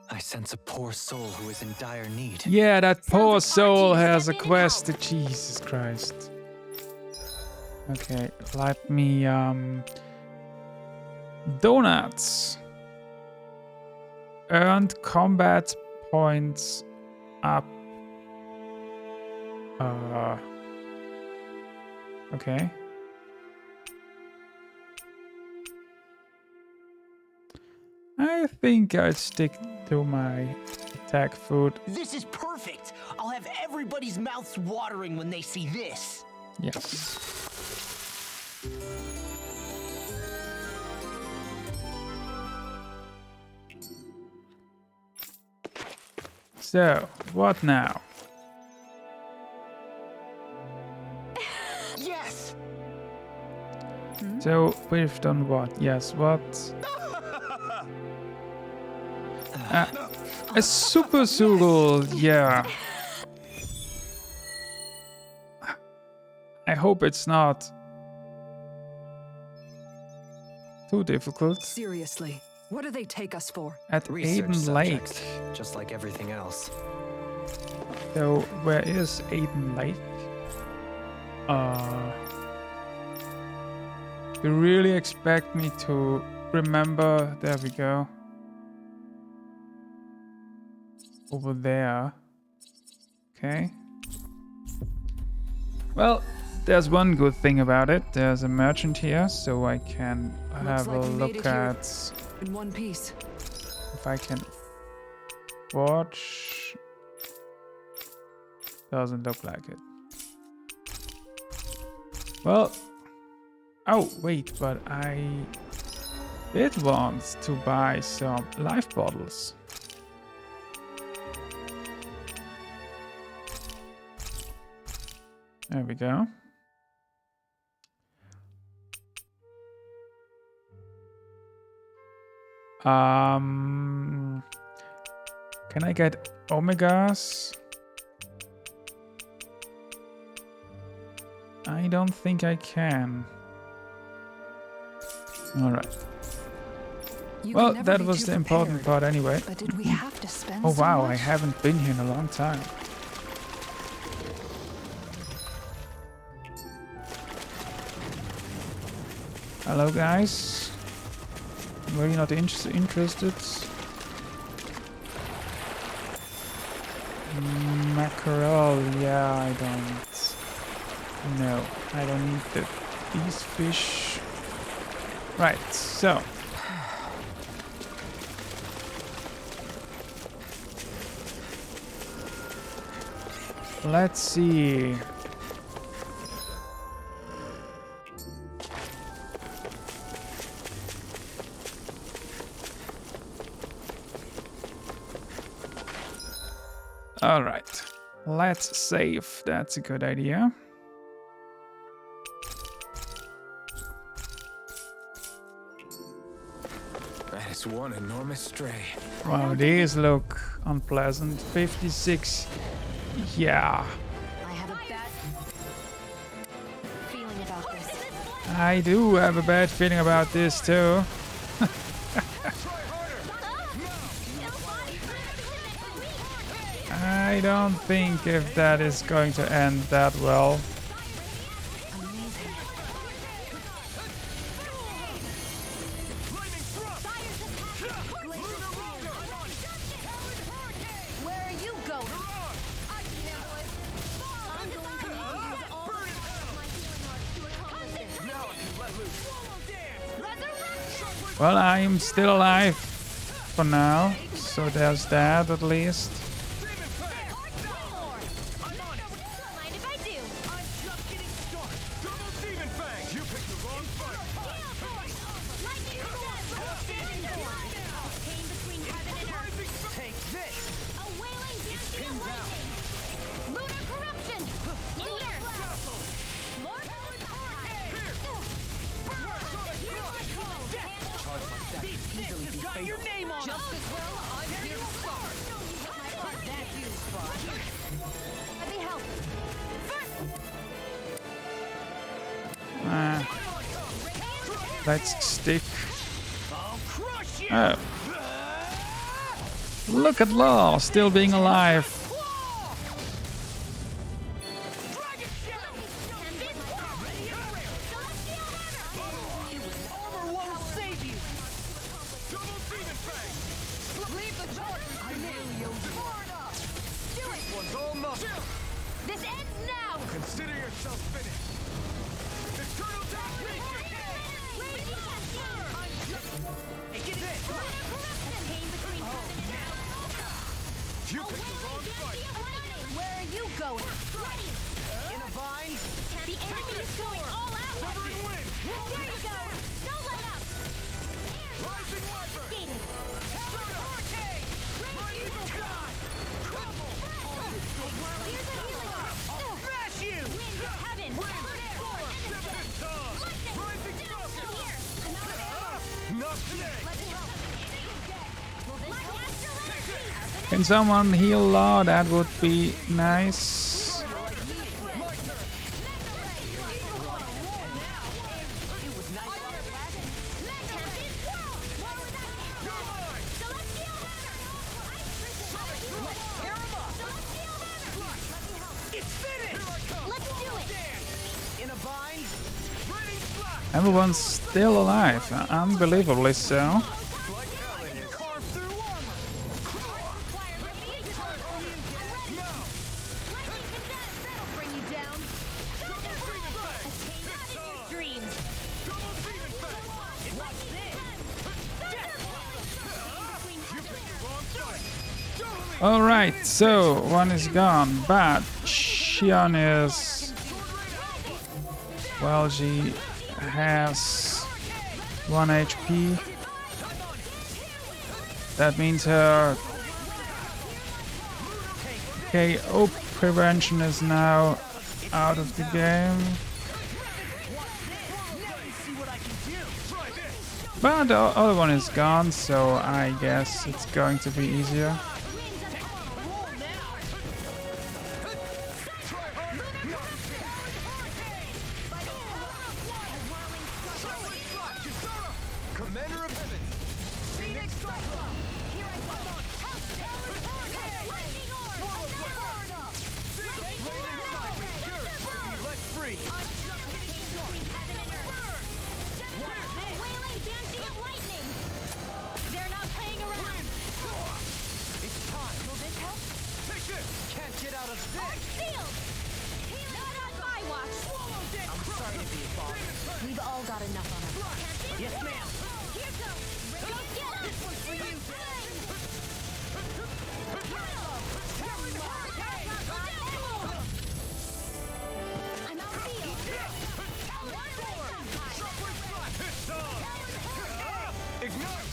I sense a poor soul who is in dire need. Yeah, that poor soul has a quest. Jesus Christ. Okay, let me donuts. Earned combat points up. Okay. I think I'd stick to my attack food. This is perfect! I'll have everybody's mouths watering when they see this. Yes. So, what now? Yes! So, we've done what? Yes, what? A super Zoogle, yeah. I hope it's not too difficult. Seriously, what do they take us for? At Research Aiden Lake. subject, just like everything else. So, where is Aiden Lake? You really expect me to remember? There we go. Over there. Okay. Well, there's one good thing about it. There's a merchant here, so I can have like a we made look it here. at In one piece. if I can watch. Doesn't look like it. Well, oh wait, but I did want to buy some life bottles. There we go. Can I get Omegas? I don't think I can. All right. Well, that was the important part anyway. But did we have to spend Oh so wow, I much? haven't been here in a long time. Hello guys. Were you not interested? Mackerel, yeah, I don't. No, I don't need these fish. Right, so. Let's see. All right, let's save. That's a good idea. That is one enormous stray. Wow, these look unpleasant. 56. Yeah. I have a bad feeling about this. I do have a bad feeling about this too. I don't think if that is going to end that well. Where are you going? Well, I'm still alive for now, so there's that at least. Let's stick. Oh. Look at Law still being alive. This ends now! Consider yourself finished! Eternal damnation! You picked the wrong fight! Where are you going? In a vine? The enemy is going all out! Severing wind! There you go! Don't let up! Rising Wyvern! Counter Hurricane! My evil god! Crumble! I'll smash you! Heaven! Rising Not today! Can someone heal Law? That would be nice. Everyone's still alive, unbelievably so. Alright, so one is gone, but Xion is... Well, she has 1 HP. That means her KO prevention is now out of the game. But the other one is gone, so I guess it's going to be easier. I'm sorry to be a bother. We've all got enough on us. Yes, ma'am. Here goes. This one's for you. I'm outfield. Ignite!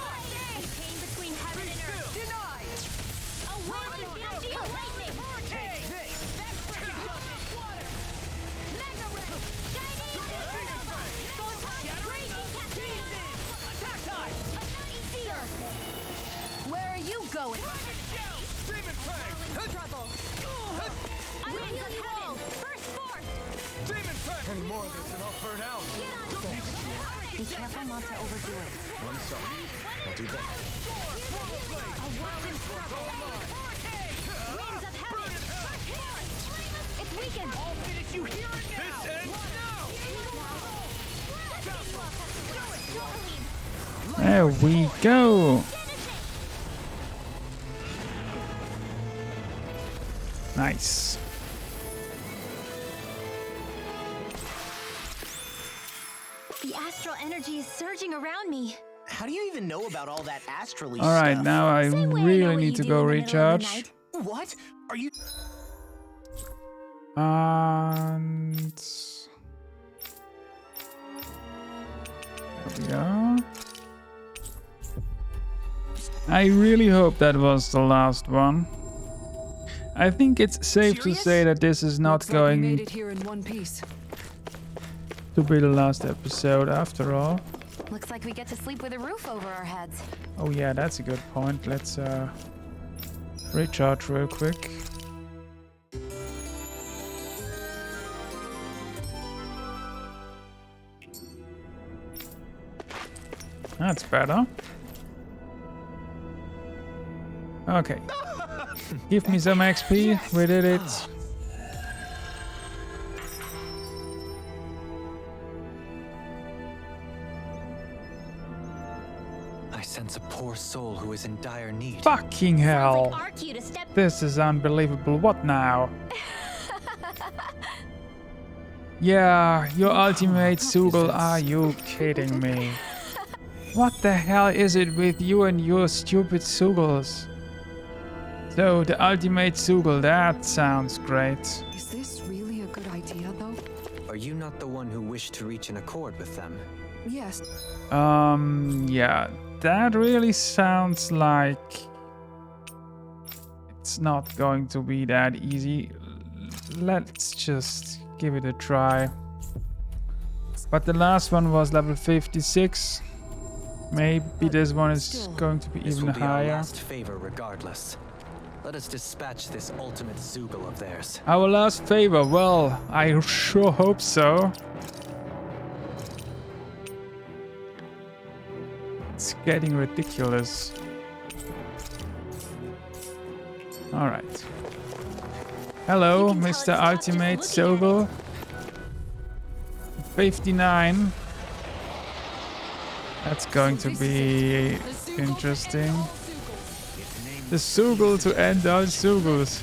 Between heaven and earth. Denied! A whirling beauty of lightning. Take this! Water. Mega ray. Raging cascade. Attack time! A mighty seal. Where are you going? Demon Fang! Trouble. I will heal you all. First force. Demon Fang! Any more of this and I'll burn out. Be careful not to overdo it. I'm sorry. I'll do better. A whirling trouble. Winds of heaven. First force. It's weakened. I'll finish you here and now! This ends now! There we go. Nice. The astral energy is surging around me. How do you even know about all that astrally All right, stuff? now I Same way I know really what need you to do go in the middle of the recharge. night. What? Are you... And there we are. I really hope that was the last one. I think it's safe to Serious? say that this is not Looks like we made going it here in one piece. to be the last episode after all. Looks like we get to sleep with a roof over our heads. Oh yeah, that's a good point. Let's recharge real quick. That's better. Okay. Give me some XP. We did it. I sense a poor soul who is in dire need. Fucking hell. Our cue to step. This is unbelievable. What now? Yeah, your ultimate Soogle. Are you kidding me? What the hell is it with you and your stupid Soogles? So, the ultimate Soogle, that sounds great. Is this really a good idea, though? Are you not the one who wished to reach an accord with them? Yes. Yeah, that really sounds like it's not going to be that easy. Let's just give it a try. But the last one was level 56. Maybe this one is going to be This even will be our higher. last favor regardless. Let us dispatch this ultimate Soogle of theirs. Our last favor, well, I sure hope so. It's getting ridiculous. Alright. Hello, Mr. Ultimate Soogle. 59. That's going to be interesting. The Soogle to end all Soogles.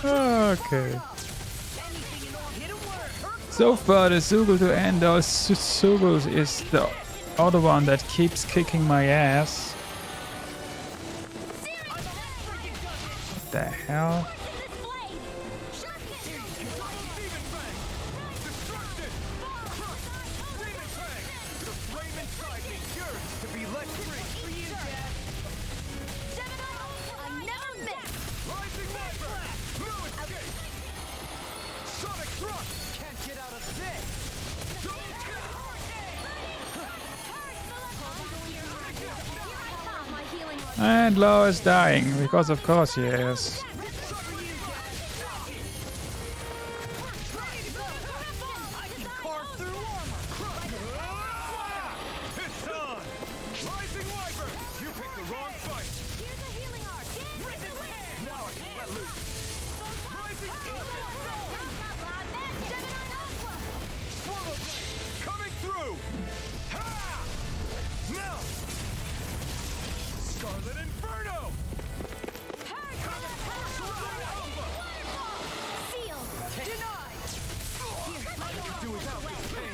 Okay. So far, the Soogle to end all Soogles is the other one that keeps kicking my ass. What the hell? And Law is dying, because of course he is.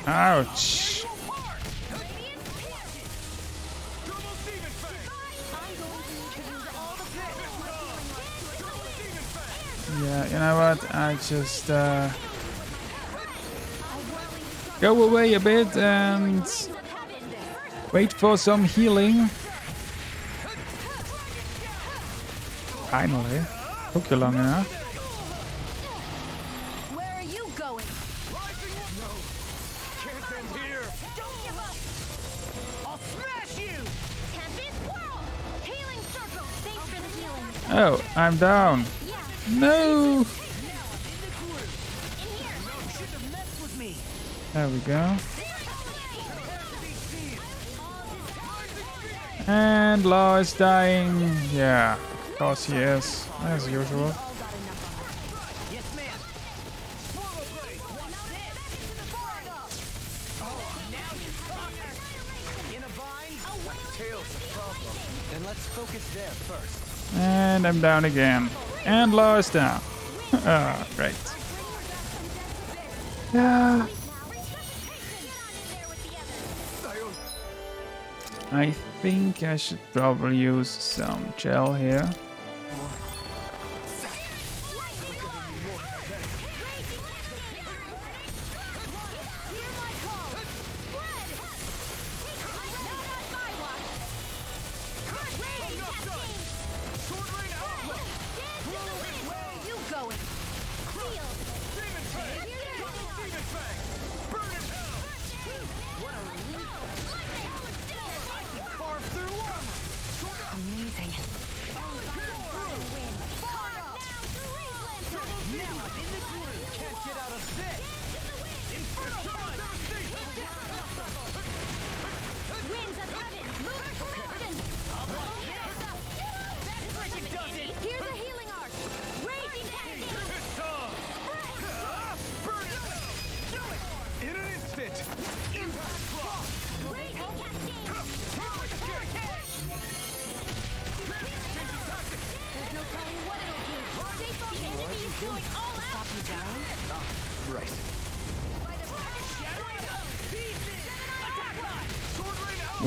Ouch. Yeah, you know what? I just go away a bit and wait for some healing. Finally. Took you long enough. Where are you going? Can't end here. Don't give up. I'll smash you. Tempest Whirl. Healing circle. Thanks for the healing. Oh, I'm down. No. There we go. And Law is dying. Yeah, of course he is, as usual. Yes, ma'am. In a vine? Tails a problem. Then let's focus there first. And I'm down again. And Law is down. Ah, great. Yeah. I think I should probably use some gel here. Here's a healing arc. Raging In an instant. There's no telling what it'll do. Stay focused. Enemy is going all out. Stop you down. Right.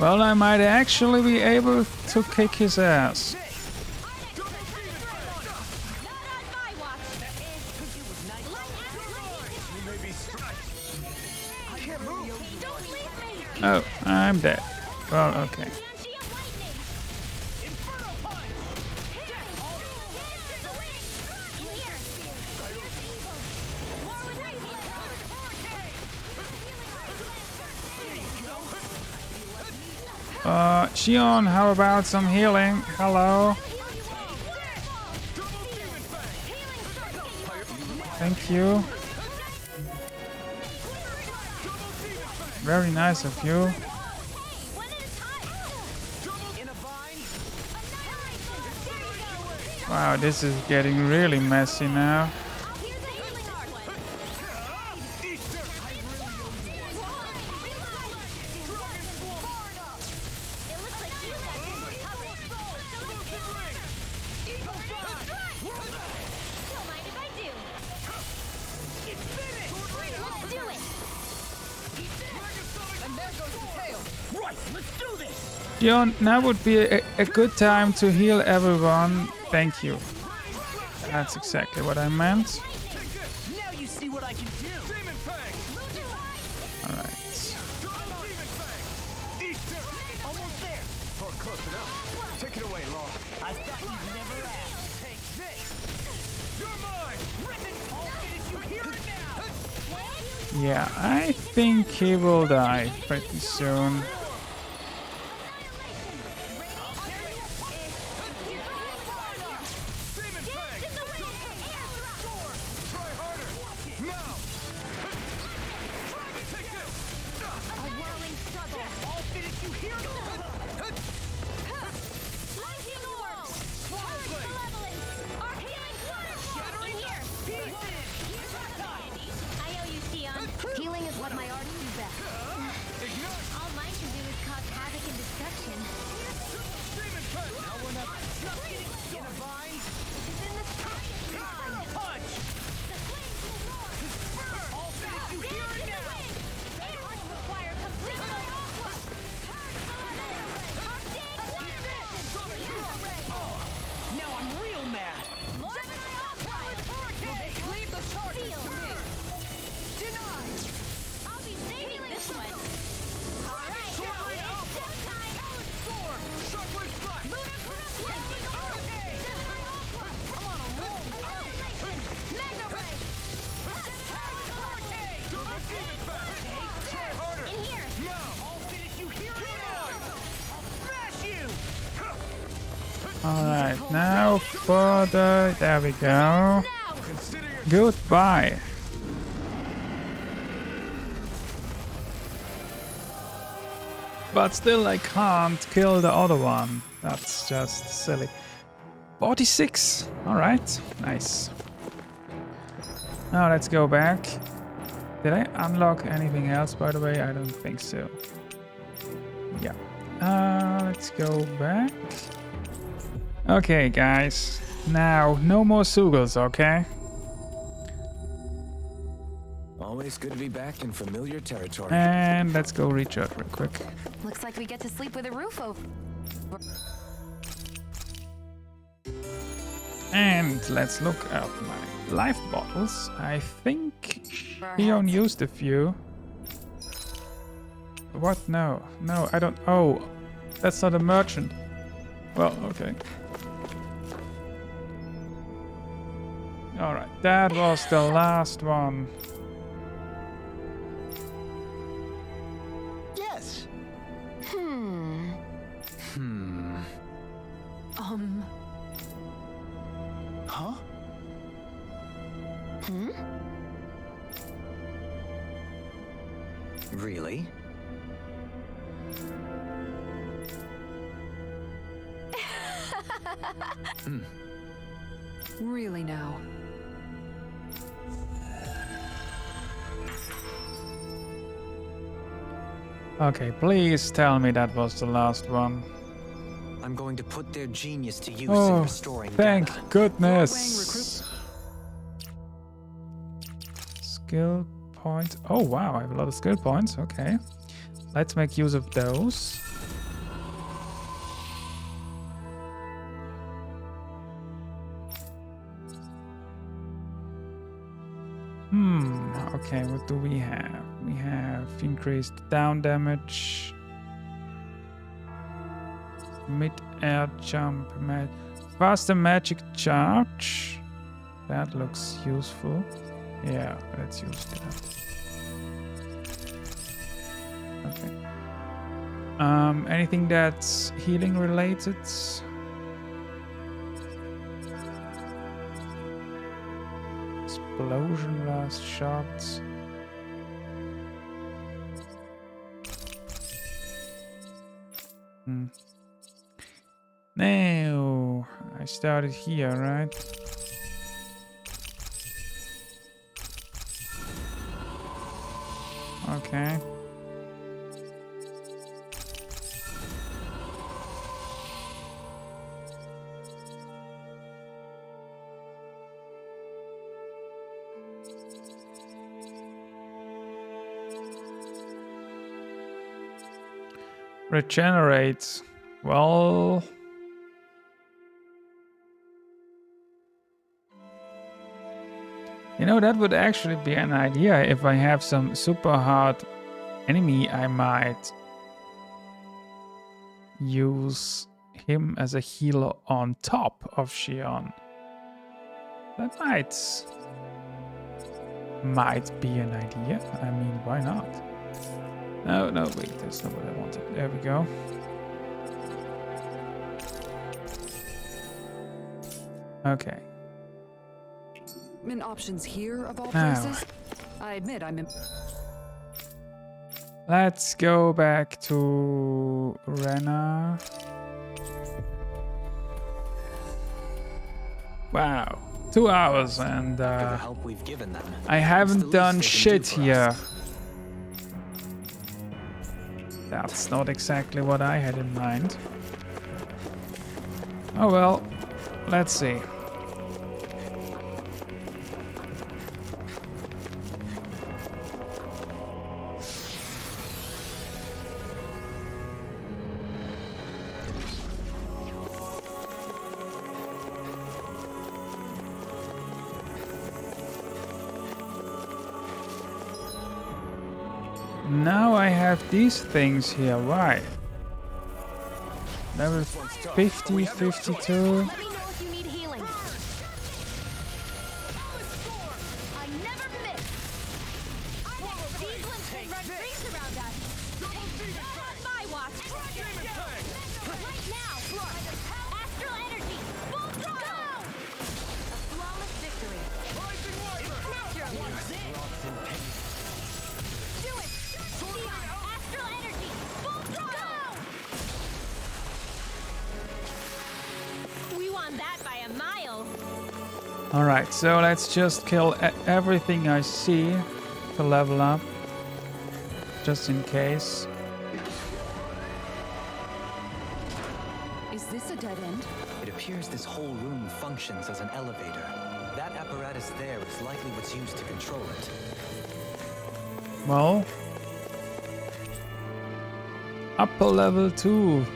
Well, I might actually be able to kick his ass. Oh, I'm dead. Well, okay. Xion, how about some healing? Hello. Thank you. Very nice of you. Wow, this is getting really messy now. Xion, now would be a good time to heal everyone. Thank you. That's exactly what I meant. Now you see what I can do. Alright. Almost there. Or close enough. Take it away, Law. I thought you'd never ask. Take this. You're mine. Ribbon. I'll finish you here and now. Yeah, I think he will die pretty soon. Healing is what my arts do best. All mine can do Alright, now for the... There we go. Goodbye. But still I can't kill the other one. That's just silly. 46. Alright, nice. Now let's go back. Did I unlock anything else, by the way? I don't think so. Yeah. Let's go back. Okay, guys. Now, no more Sugals, okay? Always good to be back in familiar territory. And let's go recharge real quick. Looks like we get to sleep with a roof over. And let's look at my life bottles. I think Leon used a few. What? No. No, I don't... Oh, that's not a merchant. Well, okay. Alright, that was the last one. Yes. Huh? Really? Really now. Okay, please tell me that was the last one. I'm going to put their genius to use in Oh, restoring thank data. goodness. Skill points. Oh, wow, I have a lot of skill points. Okay. Let's make use of those. Okay, what do we have? We have increased down damage, mid-air jump, faster magic charge. That looks useful. Yeah, let's use that. Okay. Anything that's healing related? Explosion last shots. No, I started here, right? Okay. Regenerate. Well... You know, that would actually be an idea. If I have some super hard enemy, I might use him as a healer on top of Xion. That might be an idea. I mean, why not? No, wait, that's not what I wanted. There we go. Okay. Options here of all Now. places. I admit I'm in. Let's go back to Rena. Wow, 2 hours and After the help we've given them, I it's haven't the least done they can shit do for here. us. That's not exactly what I had in mind. Oh well, let's see. Now I have these things here, why? Level 50, 52. Let me know if you need healing. I never miss. These limbs can run rings around us. Not on my watch. Right now. Astral energy. Alright, so let's just kill everything I see to level up. Just in case. Is this a dead end? It appears this whole room functions as an elevator. That apparatus there is likely what's used to control it. Well. Upper level 2.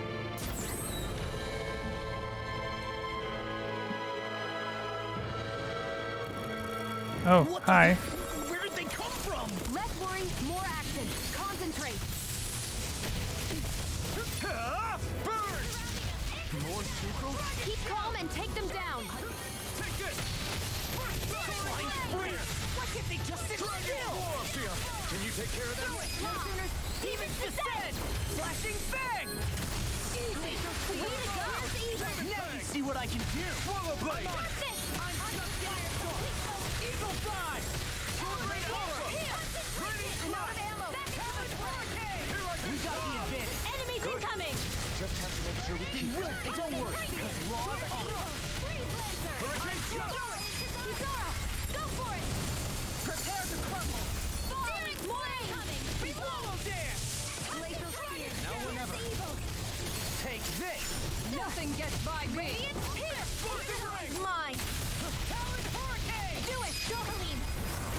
Oh, hi. Where did they come from? Less worry, more action. Concentrate. Burn! More Zuko? Keep calm and take them down. Take this! Flying sprint! Why can't they just sit still? Can you take care of them? Even descent! Flashing fang! Easy! Now you see what I can do! Swallow blade! Eagle fly! Great horror! I'm out of ammo. We got the advantage! Enemies incoming. Just have to make sure we keep it. Don't worry, because Ron Hurricane Jump! Kisara, go for it. Prepare to crumble! Damn it, more incoming. Swallow dance! Glacial spear. Now or never. Evil. Take this! Nothing gets by me. Radiant here. Mine. Talon Hurricane! Do it, Johalim.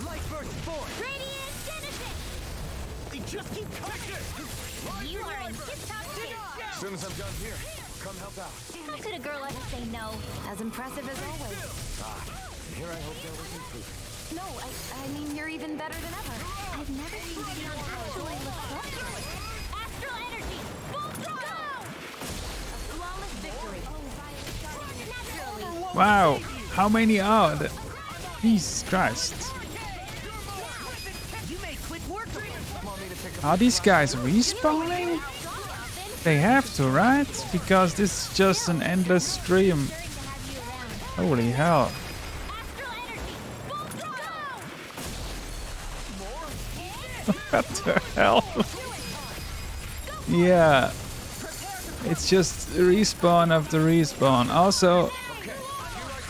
Light burst force! Radiant Genesis. They just keep coming! You are in tip-top shape. As soon as I'm done here, come help out. How could a girl ever say no? As impressive as always. And here I hope there was improvement. No, I mean, you're even better than ever. I've never seen anyone actually look so good. Astral energy. Full throttle. A flawless victory. Naturally. Wow, how many are there? Jesus Christ. You made quick work of it! Are these guys respawning? They have to, right? Because this is just an endless stream. Holy hell. Astral energy. Full throttle. What the hell? Yeah. It's just respawn after respawn. Also,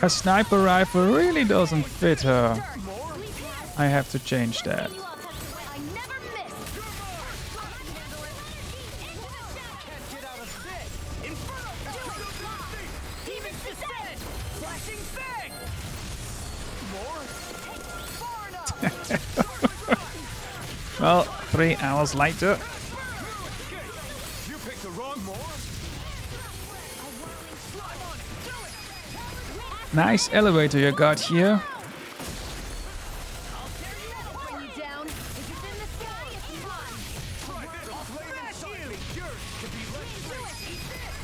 a sniper rifle really doesn't fit her. I have to change that. I never miss. Get out of bed! Inferno! Even descent! Flashing fang! More? Far enough! Well, 3 hours later. You picked the wrong more? Nice elevator you got here. Bring you down. If it's in the sky, it's fun.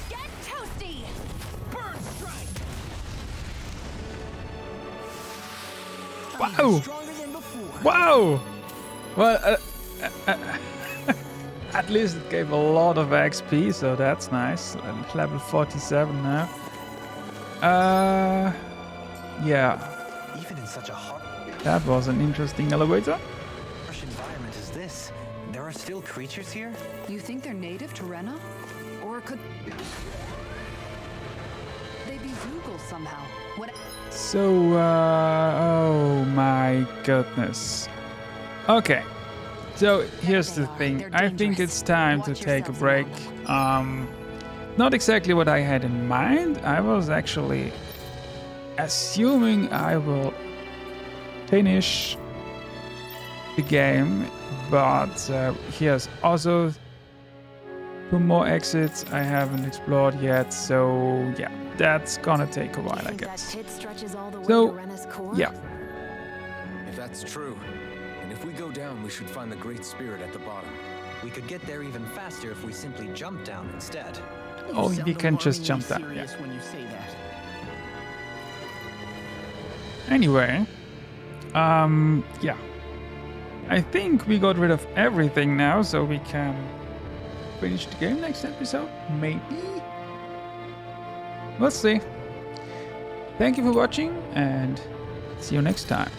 Get toasty. Burn strike! Wow! Stronger than before. Wow! Well, at least it gave a lot of XP, so that's nice. Level 47 now. Yeah, Even in such a harsh that was an interesting elevator. environment as this, there are still creatures here? You think they're native to Rena? Or could they be Zoogle somehow? What? So, oh my goodness. Okay, so here's the thing. I think it's time to take a break. Not exactly what I had in mind. I was actually assuming I will finish the game, but here's also 2 more exits I haven't explored yet, so yeah, that's gonna take a while, I Think that guess. pit stretches all the way So, to Rena's core? yeah. If that's true, and if we go down, we should find the Great Spirit at the bottom. We could get there even faster if we simply jump down instead. Oh, you can just jump down, yeah. When you say that. Anyway, yeah. I think we got rid of everything now, so we can finish the game next episode. Maybe? We'll see. Thank you for watching, and see you next time.